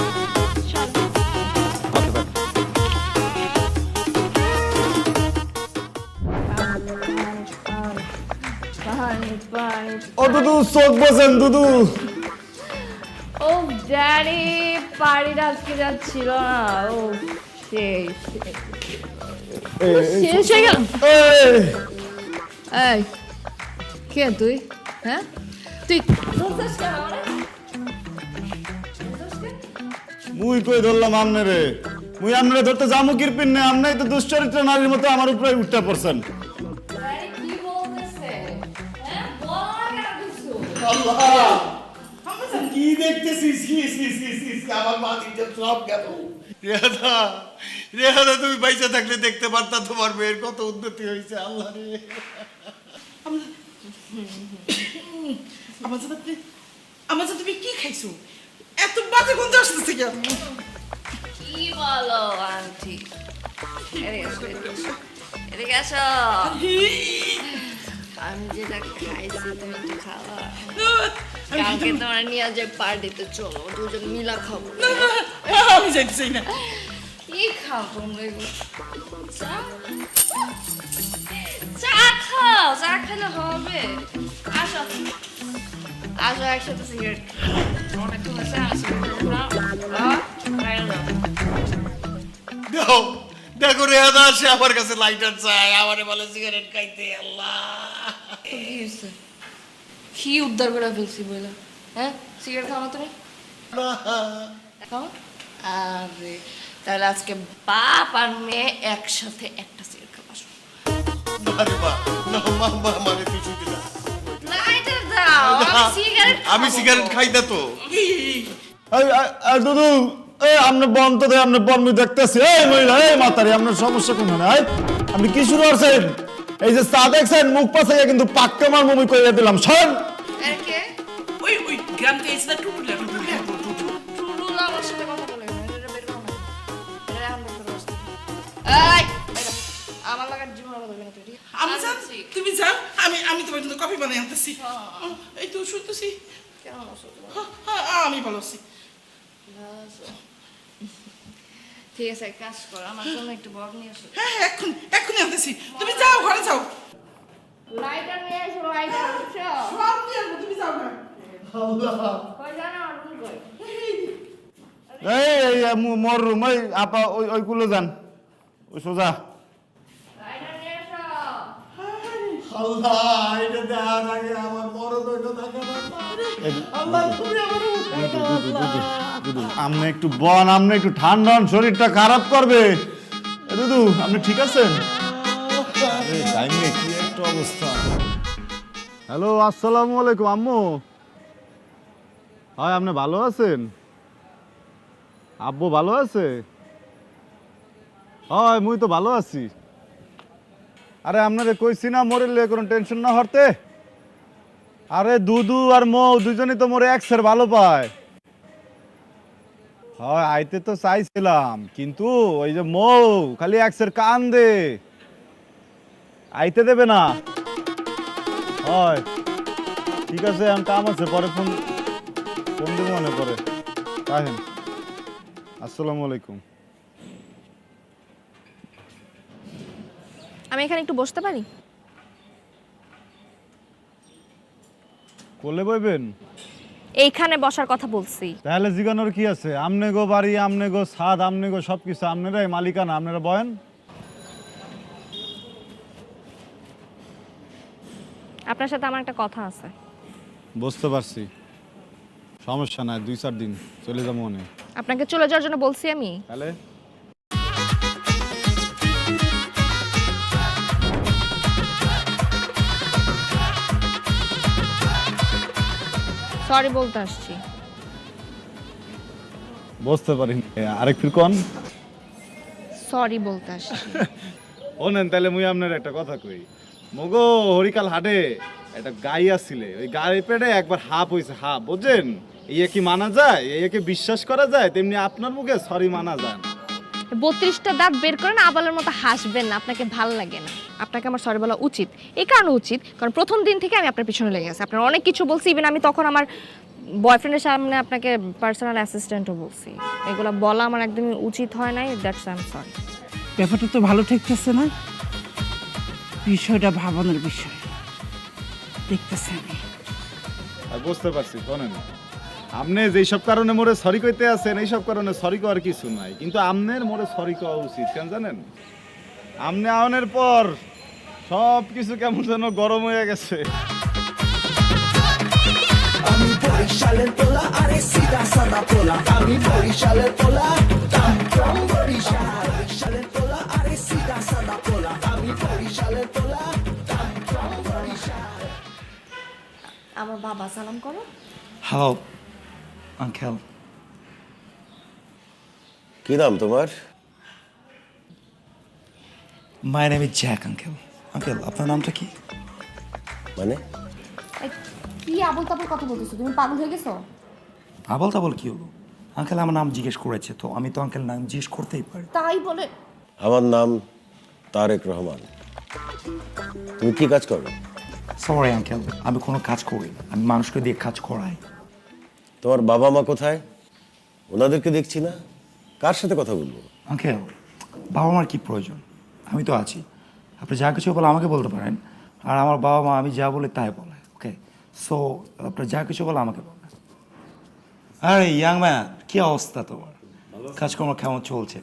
Okay bye. ও দুদু, চোখ বোঝেন দুদু। ও ড্যাডি, পাড়িটা আজকে যাচ্ছিল না। ও সেই শেষ হয়ে গেল। এই কে তুই? হ্যাঁ, তুই মুই কই ধরলাম আমনে? মুই আমনে ধরতে যামু কিরপিন না, আমনেই তো দুশ্চরিত্র নারীর মতো আমার উপরে উঠতে পড়ছেন। কি বলতেছে? হ্যাঁ, বল না কিছু। কি দেখতেছিস? আমার মা দিতে সব গেল। রেহাদা তুমি পয়সা থাকলে দেখতে পারতা তোমার মেয়ের কত উন্নতি হয়েছে। আল্লাহ রে, আমার সাথে তুমি কি খাইছো? এত বাজে গন্ধ আসতেছে কেন? কি বলো আন্টি? এদিকে আসো। আমি যেটা খাইছি তুমি একটু খাওয়া। কালকে তোমার নিয়ে যে পার্টিতে চলো, দুজন মিলা খাবো। আমি যাইতে চাই না। কি খাও তোমরা এগুলো? চা? চা খাও, চা খেলে হবে। আসো আসো, একসাথে সিগারেট অনেকক্ষণ আছে। দেখো রেহাদা আসে আমার কাছে লাইটার চাই, আমারে বলে সিগারেট খাইতে। আল্লাহ, কি উদ্ধার করে ফেলছি বলে? হ্যাঁ, সিগারেট খাও না তুমি? খাও। আরে তাহলে আজকে বাপ আর মেয়ে একসাথে একটা সিগারেট খাবো। আরে বাহ, না মা মানে তুই শুনতে না। লাইটার দাও, আমি সিগারেট খাই না তো। দুদু, আপনি বন্ধ দেয়, আপনি বর্মি দেখতেছি। এই মহিলা, এই মাতারি, আপনার সমস্যা কোন? আপনি কি শুরু করছেন? এই যে চা দেখছেন মুখ পাছাইয়া কিন্তু পাক্কা মার মুমি কইরা দিলাম শোন কে ওই গ্রাম থেকে এসে টুটুলে টুটুল আমার সাথে কথা বলে না এটা বের করো না এটা এখন বের করো এই আমার লাগা জীবন কথা বলবে না তুই আমি যাচ্ছি তুমি যাও আমি তোমার জন্য কফি বানিয়ে আনতেছি এই তো শুনতেছি কেমন আছো তুমি আমি ভালো আছি ঠিক আছে কাজ কর আমার জন্য একটু বক নিয়ে এসো হ্যাঁ এক্ষুনি আনতেছি তুমি যাও ঘরে যাও লাইটার নিয়ে এসো লাইটার বুঝছো সব নিয়ে আসবো তুমি যাও ঘরে কই জানো রুম কই এই মোর রুম ওই আপা ওই কুলো যান ওই সোজা লাইটার নিয়ে এসো আল্লাহ এটা দেখার আগে আমার বড় দইটা থাকে না আল্লাহ তুমি আমার আপনি একটু বন আপনি একটু ঠান্ডা হন, শরীরটা খারাপ করবে দুদু আপনি ঠিক আছেন? কি একটা অবস্থা। হ্যালো আসসালামু আলাইকুম আম্মু। হয় আপনি ভালো আছেন? আব্বু ভালো আছে? হয় মুই তো ভালো আছি। আরে আপনারে কইছি না মোরে লিয়ে কোনো টেনশন না হরতে। আরে দুদু আর মৌ দুজনেই তো মোরে এক্সের ভালো পায়। হয় আইতে তো চাইছিলাম কিন্তু ওই যে মৌ খালি এক্সের কান দে আইতে দেবে না। হয় ঠিক আছে আমি কাম আছে পরে ফোন দেবো মনে করে। রাখেন আসসালামু আলাইকুম। আমি এখানে একটু বসতে পারি? কোলে বইবেন? এইখানে বসার কথা বলছি। তাহলে জিগানোর কি আছে? আমনে গো বাড়ি আমনে গো ছাদ আমনে গো সবকিছু আপনারাই মালিকানা, আপনারা বয়েন। আপনার সাথে আমার একটা কথা আছে। বুঝতে পারছি, সমস্যা নাই, 2-4 দিন চলে যাবো মনে। আপনাকে চলে যাওয়ার জন্য বলছি আমি? তাহলে সরি বলতে আসছি। বুঝতে পারিনি, আরেক ফির কোন সরি বলতে আসছি। ওনেন তাহলে মুই আপনার একটা কথা কই। মগো হরিকাল হাটে একটা গাই আসছিলে, ওই গাই পেটে একবার হাফ হইছে, হাফ বুঝছেন? ইয়ে কি মানা যায়? ইয়েকে বিশ্বাস করা যায়? তেমনি আপনার মুখে সরি মানা যায় না। 32টা দাঁত বের করেন আবালের মতো হাসবেন না, আপনাকে ভাল লাগে না। আপনাকে আমার সরি বলা উচিত। এই কারণে উচিত কারণ প্রথম দিন থেকে আমি আপনার পিছনে লেগে আছি। আপনার অনেক কিছু বলছি, ইভেন আমি তখন আমার বয়ফ্রেন্ডের সামনে আপনাকে পার্সোনাল অ্যাসিস্ট্যান্টও বলছি। এগুলো বলা আমার একদমই উচিত হয় নাই। That's I am sorry. ব্যাপারটা তো ভালো ঠেকতেছে না, বিষয়টা ভাবনার বিষয় দেখতেছে আমি। আর বুঝতে পারছি, শোনেন আপনি যেসব কারণে মোরে সরি কইতে আছেন এইসব কারণে সরি করার কিছু নাই, কিন্তু আপনার মোরে সরি করা উচিত। কেন জানেন? আপনি আওনের পর সব কিছু কেমন যেন গরম হয়ে গেছে। আমি বরিশালের পোলা আরে সিধা সাদা পোলা আমি বরিশালের পোলা দাম কম বরিশাল বরিশালের পোলা আরে সিধা সাদা পোলা আমি বরিশালের পোলা দাম কম বরিশাল আমার বাবা সালাম করো। Hello uncle. কি নাম তোমার? My name is Jack uncle. Uncle আপনার নামটা কি? মানে কি আবল তাবল কথা বলতেছো? তুমি পাগল হয়ে গেছো? আবল তাবল কি হলো? আঙ্কেল আমার নাম জিজ্ঞেস করেছে তো আমি তো আঙ্কেল নাম জিজ্ঞেস করতেই পারি। তাই বলে? আমার নাম তারেক রহমান। তুমি কি কাজ করো? সরি আঙ্কেল, আমি কোনো কাজ করি না, আমি মানুষকে দিয়ে কাজ করাই। তোমার বাবা মা কোথায়? ওনাদেরকে দেখছি না, কার সাথে কথা বলবো? আঙ্কেল বাবা মার কি প্রয়োজন? আমি তো আছি, আপনি যা কিছু বলে আমাকে বলতে পারেন, আর আমার বাবা মা আমি যা বলি তাই বলে। ওকে, সো আপনার যা কিছু বলে আমাকে বলেন। আরে ইয়াং ম্যান, কি অবস্থা তোমার? কাজকর্ম কেমন চলছে?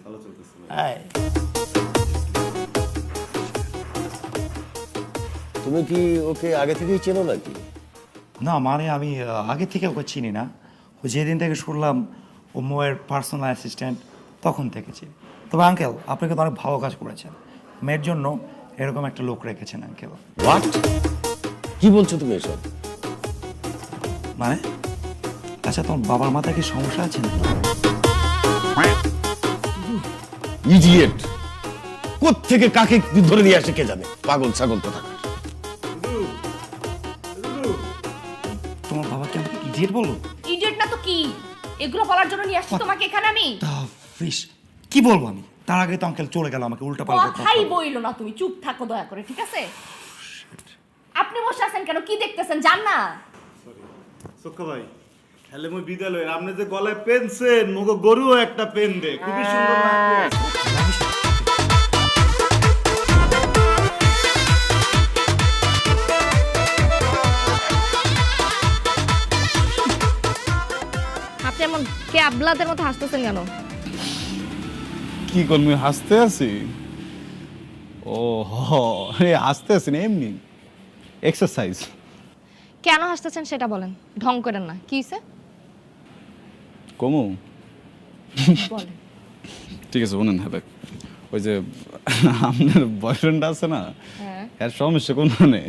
তুমি কি ওকে আগে থেকেই চেনো নাকি? না মানে আমি আগে থেকে ওকে চিনি না, ও যেদিন থেকে শুনলাম ও মোয়ের পার্সোনাল অ্যাসিস্ট্যান্ট তখন থেকে চিনি। তবে আঙ্কেল আপনি কিন্তু অনেক ভালো কাজ করেছেন, মেয়ের জন্য এরকম একটা লোক রেখেছেন আঙ্কেল। হোয়াট? কি বলছো তুমি এসব? মানে আচ্ছা তোমার বাবার মাথায় কি সমস্যা আছে নাকি? ইডিয়েট! কোত্থেকে কাকে ধরে নিয়ে আসে কে জানে, পাগল ছাগল কথা। তোমার বাবা কি আমাকে ইডিয়েট বললো? ইডিয়েট না তো কি, এগুলো বলার জন্য নিয়ে আসছি তোমাকে এখানে আমি। ফিস কি বলবো আমি? তার আগে তো আঙ্কেল চলে গেল, আমাকে উল্টা পাল্টা কথাই বইলো না, তুমি চুপ থাকো দয়া করে, ঠিক আছে? আপনি বসে আছেন কেন, কি দেখতেছেন? জান না সক্কা ভাই, তাহলে মই বিদ্যালয়ের আপনি যে গলায় পেনছেন, মগো গরুও একটা পেন দে, খুবই সুন্দর লাগছে। আপনি এমন ক্যাবলাদের মতো হাসতেছেন কেন? কি করবি, হাসতে আছি? ও হাসতে আছি না, এমনি এক্সারসাইজ। কেন হাসতেছেন সেটা বলেন, ঢং করেন না। কি হইছে কমু? বলেন। ঠিক আছে বলেন। হ্যাঁ ওই যে আপনার বয়ফ্রেন্ড আছে না, হ্যাঁ, এর সমস্যা কোন নেই।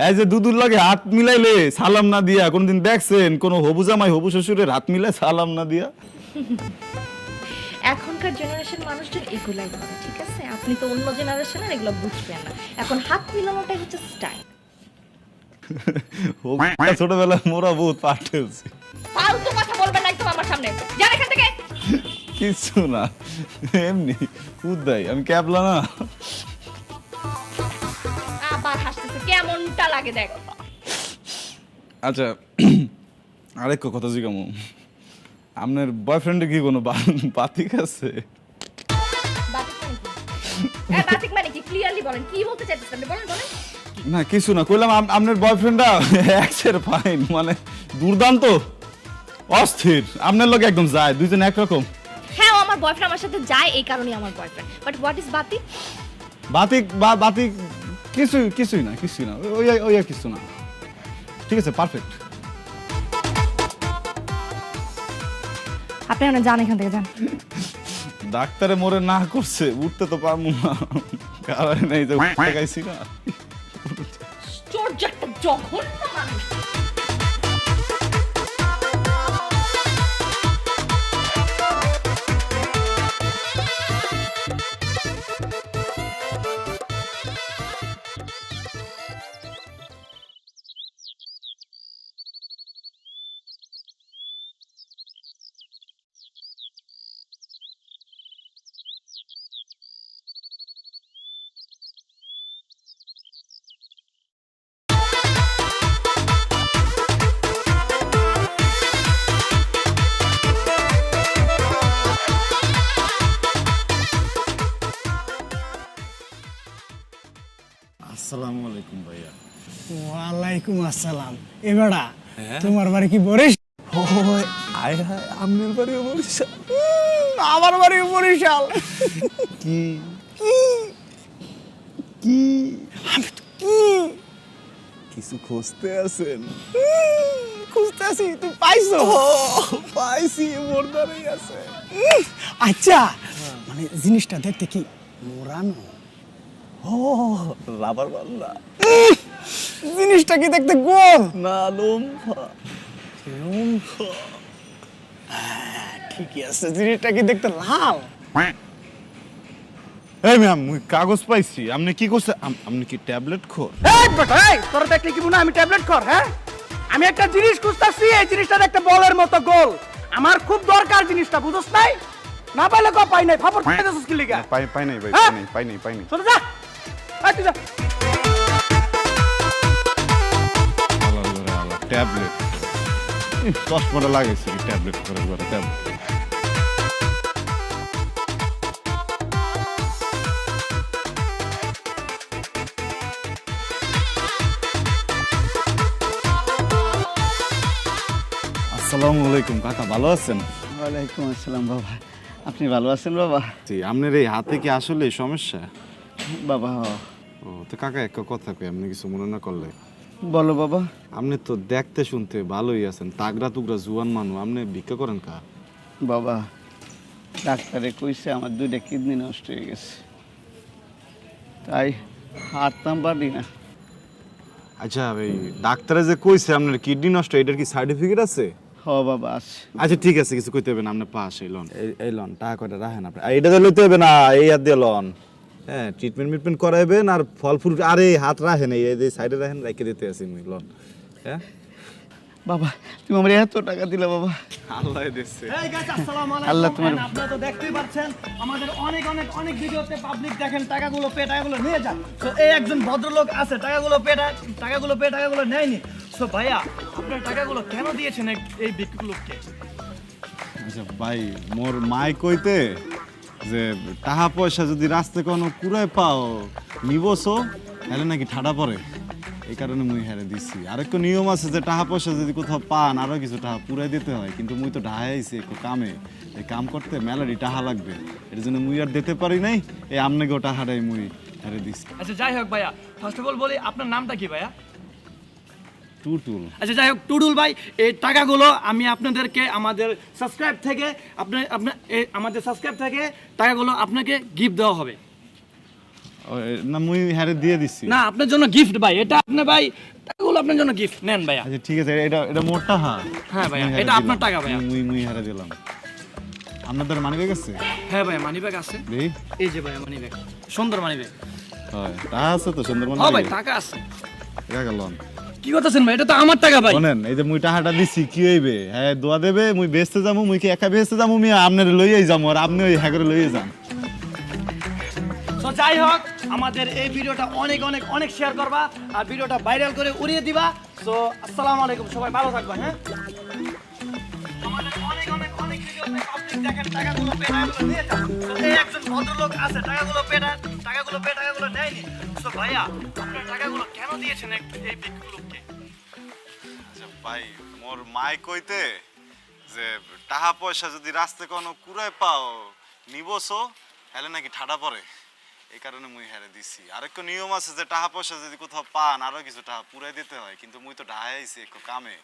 এই যে দুদুর লাগে হাত মিলাইলে সালাম না দিয়া, কোনদিন দেখছেন কোন হবু জামাই হবু শ্বশুরের হাত মিলাই সালাম না দিয়া? এখনকার জেনারেশন মানুষজন এগুলাই করে, ঠিক আছে? আপনি তো অন্য জেনারেশনের, এগুলো বুঝবেন না। এখন হাত মিলানোটাই হচ্ছে স্টাইল। ছোটবেলায় মোরা বহুত পাঠ হয়েছে। ফালতু কথা বলবেন না একদম আমার সামনে, যান এখান থেকে। কিছু না, এমনি খুদাই, আমি ক্যাবলা না। আবার হাসতেছে, কেমনটা লাগে দেখ। আচ্ছা আরেক কথা জিজ্ঞামু, আপনার বয়ফ্রেন্ডে কি কোনো বাতিক আছে? বাতিক মানে কি? বাতিক মানে কি? ক্লিয়ারলি বলেন, কি বলতে চাইতেছেন আপনি? বলেন বলেন। না কিছু না, কইলাম আপনার বয়ফ্রেন্ডটা এক্সের ফাইন, মানে দুর্দান্ত, অস্থির, আপনার লোক একদম যায়, দুইজন একরকম। হ্যাঁ, ও আমার বয়ফ্রেন্ড, আমার সাথে যায়, এই কারণেই আমার বয়ফ্রেন্ড। বাট হোয়াট ইজ বাতিক? বাতিক কিছুই না, ওই কিছু না। ঠিক আছে, পারফেক্ট। আপনি এখন যান এখান থেকে, যান। ডাক্তারে মোরে না করছে, উঠতে তো পারবো না, কারণ এই যে গাইছি না। আশ্চর্য একটা জঘন্য মানুষ। আসসালামু আলাইকুম ভাইয়া। ওয়ালাইকুম আসসালাম। এবারা তোমার বাড়ি কি বরিশাল? আয় হায়, আপনার বাড়িও বরিশাল? আমার বাড়িও বরিশাল। কি কি আমি তো কি কিছু খুঁজতে আছেন? খুঁজতে আছি, তুই পাইছো? পাইছি, মোরদারেই আছে। আচ্ছা, মানে জিনিসটা দেখতে কি মোরানো? ও রাবার বান্দা। জিনিসটা কি দেখতে গোল? না, লম্বা। ঠিকই আছে। জিনিসটা কি দেখতে লাল? এই ম্যাম, মুই কাগজ পাইছি। আপনি কি করছে? আপনি কি ট্যাবলেট খোর? এই বেটা, এই তোরা দেখলে কি মনে হয় আমি ট্যাবলেট খর? হ্যাঁ, আমি একটা জিনিস খুঁজতাছি, এই জিনিসটা একটা বলের মতো গোল। আমার খুব দরকার জিনিসটা, বুঝছ নাই? না পাইলে কো পাই নাই, ফাপড় পাই যাস কি লিগা? পাই নাই ভাই, পাই নাই। চলে যা, এই তুই যা। ট্যাবলেট চশমাটা লাগাইছি, ট্যাবলেট করার পরে ট্যাবলেট। আসসালামু আলাইকুম কাকা, ভালো আছেন? ওয়ালাইকুম আসসালাম বাবা, আপনি ভালো আছেন বাবা? জি, আপনার এই হাতে কি আসলে সমস্যা? বাবা ও তো কাকা, একটা কথা কই, আপনি কিছু মনে না করলে। বলো বাবা। আপনি তো দেখতে শুনতে ভালোই আছেন, তাগড়া তুগড়া জুয়ান মানুষ, আপনি ভিক্ষা করেন কা? বাবা, ডাক্তারে কইছে আমার 2টা কিডনি নষ্ট হয়ে গেছে, তাই হাঁটতাম পারি না। আচ্ছা, এই ডাক্তারে যে কইছে আপনার কিডনি নষ্ট, এটার কি সার্টিফিকেট আছে? হ বাবা আছে। আচ্ছা ঠিক আছে, কিছু কইতে হবে না, আপনি পাস। এই লন, এই লন, টাকা কয়টা রাখেন আপনি। আর এটা তো লইতে হবে না, এই হাত দিয়ে লন। হ্যাঁ ট্রিটমেন্ট করাইবেন আর ফল ফুল আরে হাত রাখেন এই যে সাইডে রাখেন রেখে দিতে আসি আমি লোন হ্যাঁ বাবা তুমি আমার এত টাকা দিলে বাবা আল্লাহ দিচ্ছে এই গাইস আসসালামু আলাইকুম আল্লাহ তোমার- আপনারা তো দেখতেই পাচ্ছেন আমাদের অনেক অনেক অনেক ভিডিওতে পাবলিক দেখেন টাকাগুলো নিয়ে যান তো এই একজন ভদ্রলোক আছে টাকাগুলো নেয়নি তো ভাইয়া আপনার টাকাগুলো কেন দিয়েছেন এই ভিক্ষুককে আচ্ছা ভাই মোর মাই কইতে যে টাকা পয়সা যদি রাস্তায় কোনো কুড়ায় পাও নিবসো তাহলে নাকি ঠাডা পড়ে এই কারণে মুই হেরে দিছি আরেকটা নিয়ম আছে যে টাকা পয়সা যদি কোথাও পান আরো কিছু টাকা পুরাই দিতে হয় কিন্তু মুই তো ঢাহাই আইছি একটু কামে এই কাম করতে মেলারি টাকা লাগবে এর জন্য মুই আর দিতে পারি নাই এই আমনেগো টাকাটাই মুই হেরে দিছি আচ্ছা যাই হোক ভাইয়া ফার্স্ট অফ অল বলি আপনার নামটা কি ভাইয়া টুটুল আচ্ছা যাই হোক টুডুল ভাই এই টাকাগুলো আমি আপনাদেরকে আমাদের সাবস্ক্রাইব থেকে আমাদের সাবস্ক্রাইব থেকে টাকাগুলো আপনাকে গিফট দেওয়া হবে না মুই হেরে দিয়ে দিছি না আপনার জন্য গিফট ভাই এটা আপনার ভাই টাকাগুলো আপনার জন্য গিফট নেন ভাইয়া আচ্ছা ঠিক আছে এটা মোর টাকা হ্যাঁ ভাইয়া এটা আপনার টাকা ভাইয়া মুই হেরে দিলাম আপনাদের মানি ব্যাগ আছে হ্যাঁ ভাইয়া মানি ব্যাগ আছে দেই এই যে ভাইয়া মানি ব্যাগ সুন্দর মানি ব্যাগ হয় টাকা আছে তো সুন্দর মানি হ্যাঁ ভাই টাকা আছে রাখা লোন কি করতেছেন ভাই এটা তো আমার টাকা ভাই শুনেন এই যে মুই টাকাটা দিছি কি হইবে হ্যাঁ দোয়া দেবে মুই বেচতে যাবো মুই কি একা বেচতে যাবো আমি আপনার লইয়াই যাবো আর আপনি ওই হ্যাঁ লইয়ে যান তো যাই হোক আমাদের এই ভিডিওটা অনেক অনেক অনেক শেয়ার করবা আর ভিডিওটা ভাইরাল করে উড়িয়ে দিবা তো আসসালামু আলাইকুম সবাই ভালো থাকবেন হ্যাঁ আমাদের অনেক অনেক অনেক ভিডিওতে পাবলিক দেখেন টাকাগুলো নিয়ে যান তো এই একজন ভদ্রলোক আছে টাকাগুলো নেয়নি তো ভাইয়া আপনার টাকাগুলো কেন দিয়েছেন এই ভিক্ষুককে আচ্ছা ভাই মোর মাই কইতে যে টাকা পয়সা যদি রাস্তায় কোনো কুড়ায় পাও নিবসো তাহলে নাকি ঠাডা পড়ে এই কারণে মুই হেরে দিছি আরেকটা নিয়ম আছে যে টাকা পয়সা যদি কোথাও পান আরো কিছু টাকা পুরাই দিতে হয় কিন্তু মুই তো ঢাহাই আইছি একটু কামে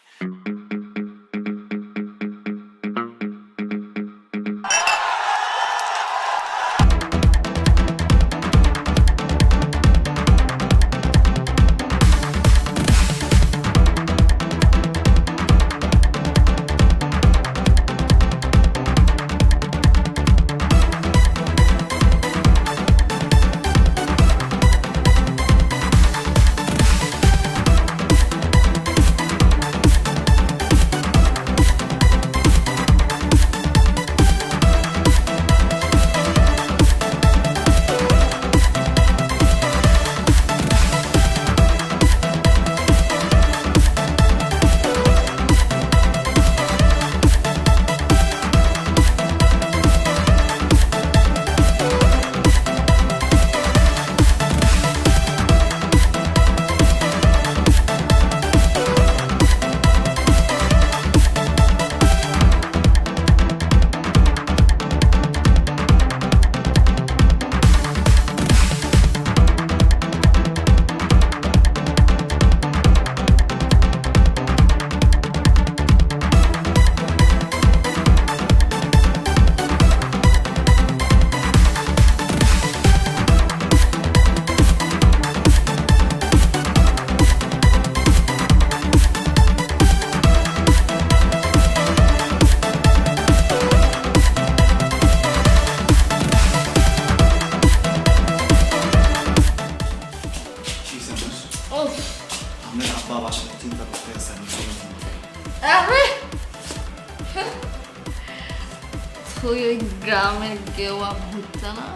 তুই ওই গ্রামের গেওয়া ভূতটা না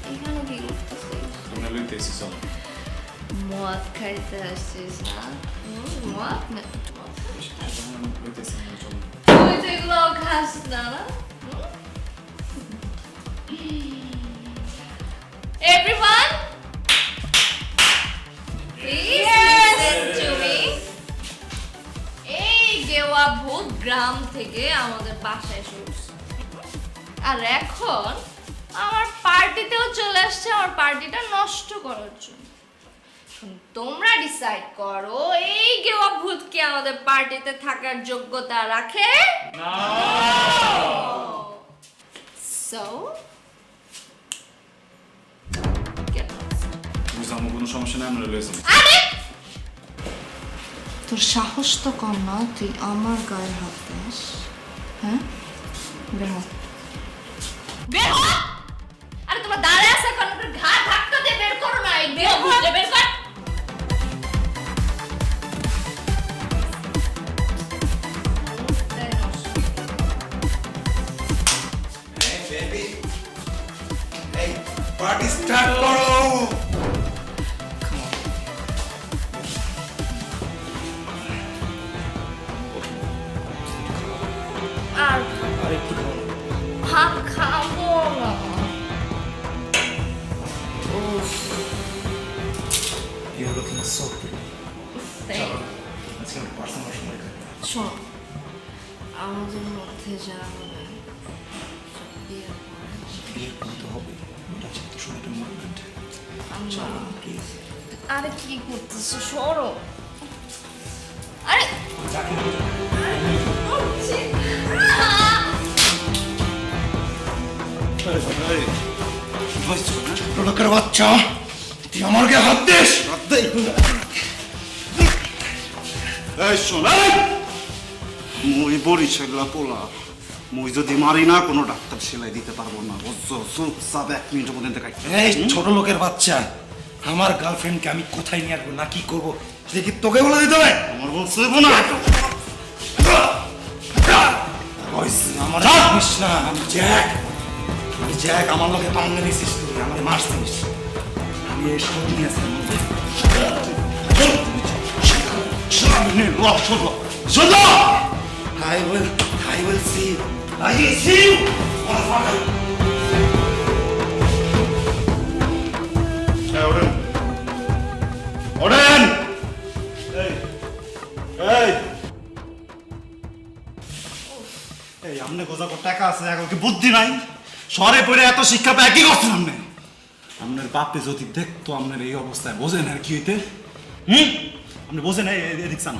এখানে কি করতেছিস মদ খাইতে আসছিস না মদ না তুই তো এগুলো খাস না Everyone, please listen to me. এই গেওয়া ভূত গ্রাম থেকে আমাদের বাসায় এসে উঠছে আর এখন আমার পার্টিতেও চলে আসছে আমার পার্টিটা নষ্ট করার জন্য তোমরা ডিসাইড করো এই গেওয়া ভূত কি আমাদের পার্টিতে থাকার যোগ্যতা রাখে না সো কোনো সমস্যা নাই আমরা লইছি আরে তোর সাহস তো কম না তুই আমার গায়ে হাত দিস হ্যাঁ বের হ আরে তোমরা দাঁড়ায় আছো পার্টি স্টার্ট করো। আর আরেকটু খাও। ভাত খাবো না। You're looking so pretty. Thank- আজকে আমি পার্সোনাল সময় কাটাবো। শোন, আমাদের মধ্যে যা হবে সব বিয়ের পরে। বিয়ে করতে হবে। এটা হচ্ছে তো শুধু একটা মুভমেন্ট। আম্মা, চলো প্লিজ। আরে কি করতেছো, সরো। আরে যাকে উঠছি। লোকের বাচ্চা, তুই আমার গায়ে হাত দিস। এই শোন, মুই বরিশালা পোলা, মুই যদি মারি না কোনো ডাক্তার সেলাই দিতে পারবো না, বুঝছো? চুপচাপ 1 মিনিটের মধ্যে দেখাই। এই ছোট লোকের বাচ্চা, আমার গার্লফ্রেন্ডকে আমি কোথায় নিয়ে আসবো না কি করবো সেটা কি তোকে বলে দিতে হবে? আমার বলছে না। আমার জানিস না, আমি জ্যাক। আমি জ্যাক, আমার লোকে পাঙ্গা নিছিস তুই, আমার মারছিস। আমি এই শোধ নিয়েছি আমার মধ্যে। I will see you. I will see you, motherfucker. ওঠেন, ওঠেন। এই আমনে গোজা কো টাকা আছে, এখন কি বুদ্ধি নাই? শহরে পড়ে এত শিক্ষা পেয়ে কি করছেন আপনি? আপনার বাপে যদি দেখতো আপনার এই অবস্থায়, বোঝেন আর কি হইতে? আপনি বোঝেন? এদিক চান,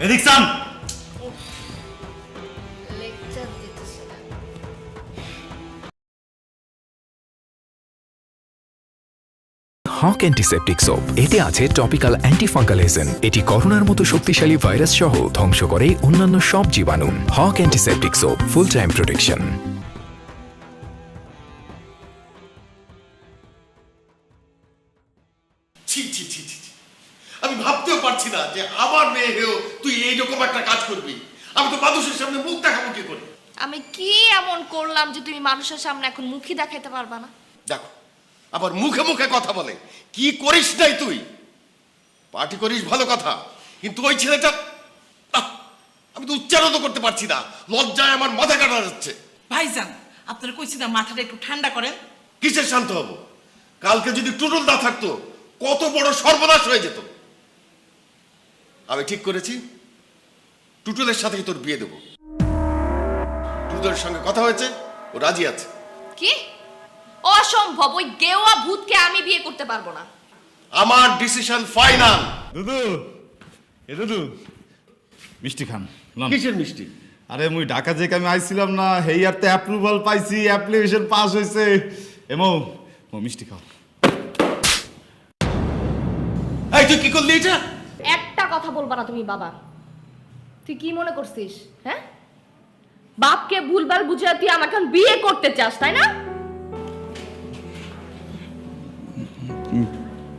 এদিক চান। লেকচার দিতেছে না। হক অ্যান্টিসেপটিক সোপ, এতে আছে টপিক্যাল অ্যান্টিফাঙ্গাল এজেন্ট। এটি করোনার মতো শক্তিশালী ভাইরাস সহ ধ্বংস করে অন্যান্য সব জীবাণু। হক antiseptic soap, full time protection. ছি ছি ছি ছি ছি। আমি ভাবতেও পারছি না যে আমার মেয়ে হয়েও তুই এইরকম একটা কাজ করবি। আমি তো মানুষের সামনে মুখ দেখাবো কি করে? আমি কি এমন করলাম যে তুমি মানুষের সামনে এখন মুখই দেখাইতে পারবা না? দেখো, আবার মুখে মুখে কথা বলে। কি করিস নাই তুই? পার্টি করিস ভালো কথা, কিন্তু ওই ছেলেটা, আহ, আমি তো উচ্চারণ করতে পারছি না, লজ্জায় আমার মাথা কাটা যাচ্ছে। ভাইজান, আপনারা কইছি না মাথাটা একটু ঠান্ডা করেন। কিসের শান্ত হব? কালকে যদি টুটুল না থাকতো কত বড় সর্বনাশ হয়ে যেত। আমি ঠিক করেছি, টুটুলের সাথেই তোর বিয়ে দেবো। টুটুলের সঙ্গে কথা হয়েছে, ও রাজি আছে। কি? অসম্ভব! ওই গেওয়া ভূতকে আমি বিয়ে করতে পারবো না। আমার ডিসিশন ফাইনাল। দুদু, এ দুদু, মিষ্টি খান। লন। কিসের মিষ্টি? আরে মুই ঢাকা যে আমি আইছিলাম না, হেইয়ারতে অ্যাপ্রুভাল পাইছি, অ্যাপ্লিকেশন পাস হয়েছে। এমো ও মিষ্টি খাও। এই তুই কি করলি এটা? একটা কথা বলবা না তুমি বাবা। তুই কি মনে করছিস? হ্যাঁ, বাপকে ভুলবার বুঝিয়ে তুই আমাকে এখন বিয়ে করতে চাস, তাই না?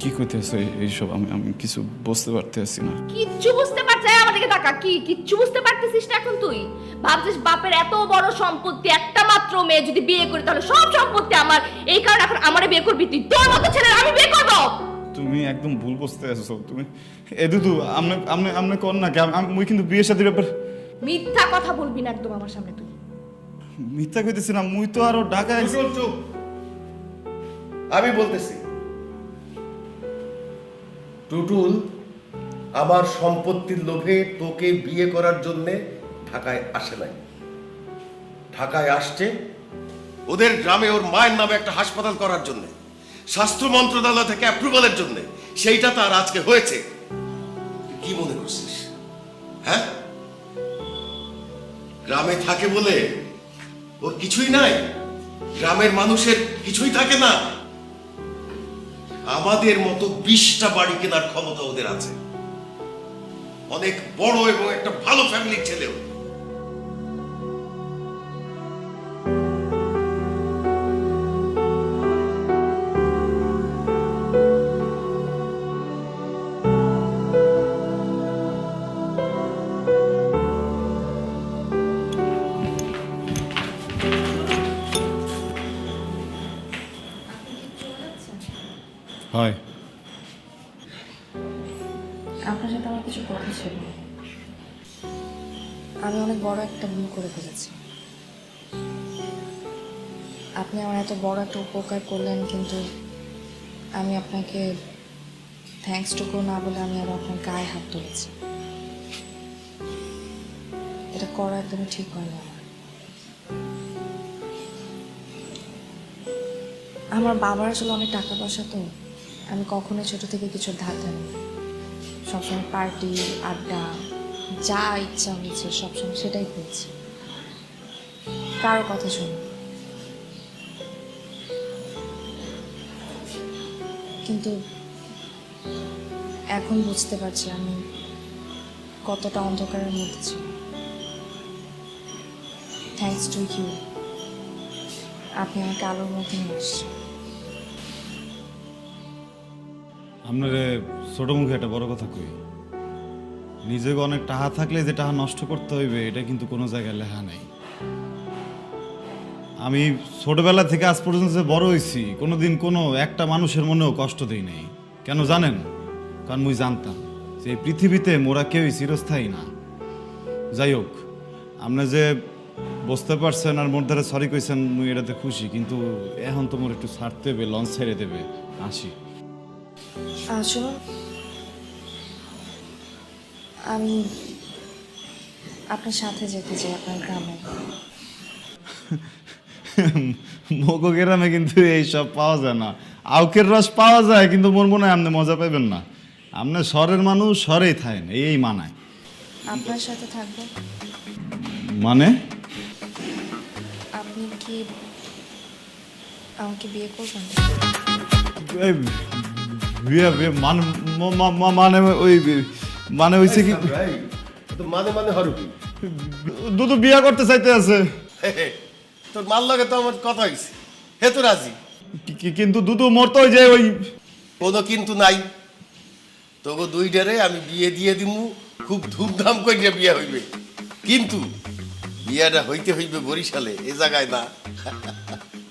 কি করতেছে এইসব? আমি কিছু বুঝতে পারতেছি না। কিচ্ছু বুঝতে পারছিস? আমাদেরকে টাকা কি কিচ্ছু বুঝতে পারতেছিস না এখন? তুই ভাবছিস বাপের এত বড় সম্পত্তি, একটা মাত্র মেয়ে যদি বিয়ে করি তাহলে সব সম্পত্তি আমার, এই কারণে এখন আমারে বিয়ে করবি তুই? তোর মতো ছেলে আমি বিয়ে করবো? তুমি একদম ভুল বুঝতে আছো। তুমি এ দুদু, আমনে কর না, মুই কিন্তু বিয়ের সাথে ব্যাপার। মিথ্যা কথা বলবি না একদম আমার সামনে তুই। মিথ্যা কইতেছি না, মুই তো আরো ঢাকায়। চুপ। আমি বলতেছি, টুটুল আমার সম্পত্তির লোভে তোকে বিয়ে করার জন্য ঢাকায় আসে নাই। ঢাকায় আসছে ওদের গ্রামে ওর মায়ের নামে একটা হাসপাতাল করার জন্য, স্বাস্থ্য মন্ত্রণালয় থেকে অ্যাপ্রুভালের জন্য। সেইটা তার আজকে হয়েছে। তুই কি মনে করছিস? হ্যাঁ, গ্রামে থাকে বলে ওর কিছুই নাই? গ্রামের মানুষের কিছুই থাকে না? আমাদের মতো 20টা বাড়ি কেনার ক্ষমতা ওদের আছে। অনেক বড় এবং একটা ভালো ফ্যামিলির ছেলেও। হয়। আপনার সাথে আমার কিছু কথা ছিল। আমি অনেক বড় একটা ভুল করে ফেলেছি। আপনি আমার এত বড় একটা উপকার করলেন, কিন্তু আমি আপনাকে থ্যাঙ্কসটুকু না বলে আমি আবার আপনার গায়ে হাত তুলেছি। এটা করা একদমই ঠিক হয়নি আমার বাবার আসলে অনেক টাকা পয়সা, তো আমি কখনোই ছোট থেকে কিছু ধার ধানি, সবসময় পার্টি আড্ডা যা ইচ্ছা হয়েছে সবসময় সেটাই পেয়েছি, কারো কথা শুনি। কিন্তু এখন বুঝতে পারছি আমি কতটা অন্ধকারের মধ্যে ছিল। থ্যাঙ্কস টু ইউ, আপনি আমাকে আলোর মধ্যে নিয়ে আসছেন। আপনারে ছোট মুখে একটা বড় কথা কই, নিজেকে অনেক টাকা থাকলে যে টাকা নষ্ট করতে হইবে এটা কিন্তু কোনো জায়গায় লেখা নাই। আমি ছোটবেলা থেকে আজ পর্যন্ত যে বড় হয়েছি কোনোদিন কোনো একটা মানুষের মনেও কষ্ট দেই নাই। কেন জানেন? কারণ মুই জানতাম যে এই পৃথিবীতে মোরা কেউই চিরস্থায়ী না। যাই হোক, আপনি যে বুঝতে পারছেন আর মোর দ্বারা সরি কইছেন, মুই এটাতে খুশি। কিন্তু এখন তো মোর একটু ছাড়তে হবে, লঞ্চ ছেড়ে দেবে, আসি। শুনুন, আমি আপনার সাথে যেতে চাই আপনার গ্রামে। মগো গ্রামে কিন্তু এইসব পাওয়া যায় না। আউকের রস পাওয়া যায়, কিন্তু মোর মনে হয় আপনি মজা পাইবেন না। আপনি শহরের মানুষ, শহরেই থাকেন, এই মানায়। আপনার সাথে থাকবো মানে? আপনি কি আমাকে বিয়ে করবেন? এই বিয়ে বিয়ে মানে মানে ওই মানে হইছে কি, তো মানে মানে হরু কি দুটো বিয়া করতে চাইতে আছে। তোর মাল লাগে তো আমার কথা হইছে, হে তো রাজি। কিন্তু দুটো মরতে হয়ে যায়, ওই কোনো কিন্তু নাই। তোকে দুইটারে আমি বিয়ে দিয়ে দিমু, খুব ধুমধাম করে বিয়ে হইবে। কিন্তু বিয়াটা হইতে হইবে বরিশালে, এ জায়গায় না।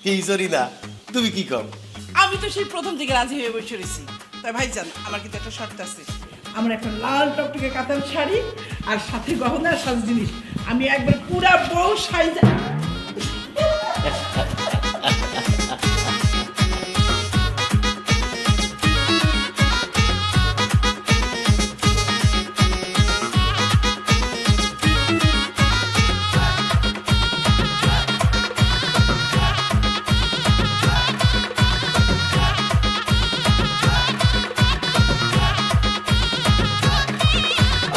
কি সরি না, তুমি কি কম? আমি তো সেই প্রথম থেকে রাজি হয়ে বসে রয়েছি। তাই ভাইজান, আমার কিন্তু একটা শর্ত আছে। আমার একটা লাল টকটকে কাতান শাড়ি আর সাথে গহনা আর সাজ জিনিস, আমি একবার পুরা বউ সাইজা।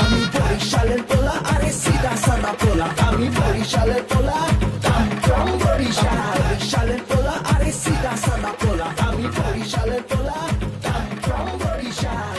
আমি বরিশালের পোলা, আরে সিধা সাদা পোলা। আমি বরিশালের পোলা, কাম ফ্রম বরিশাল। বরিশালের পোলা, আরে সিধা সাদা পোলা। আমি বরিশালের পোলা, কাম ফ্রম বরিশাল।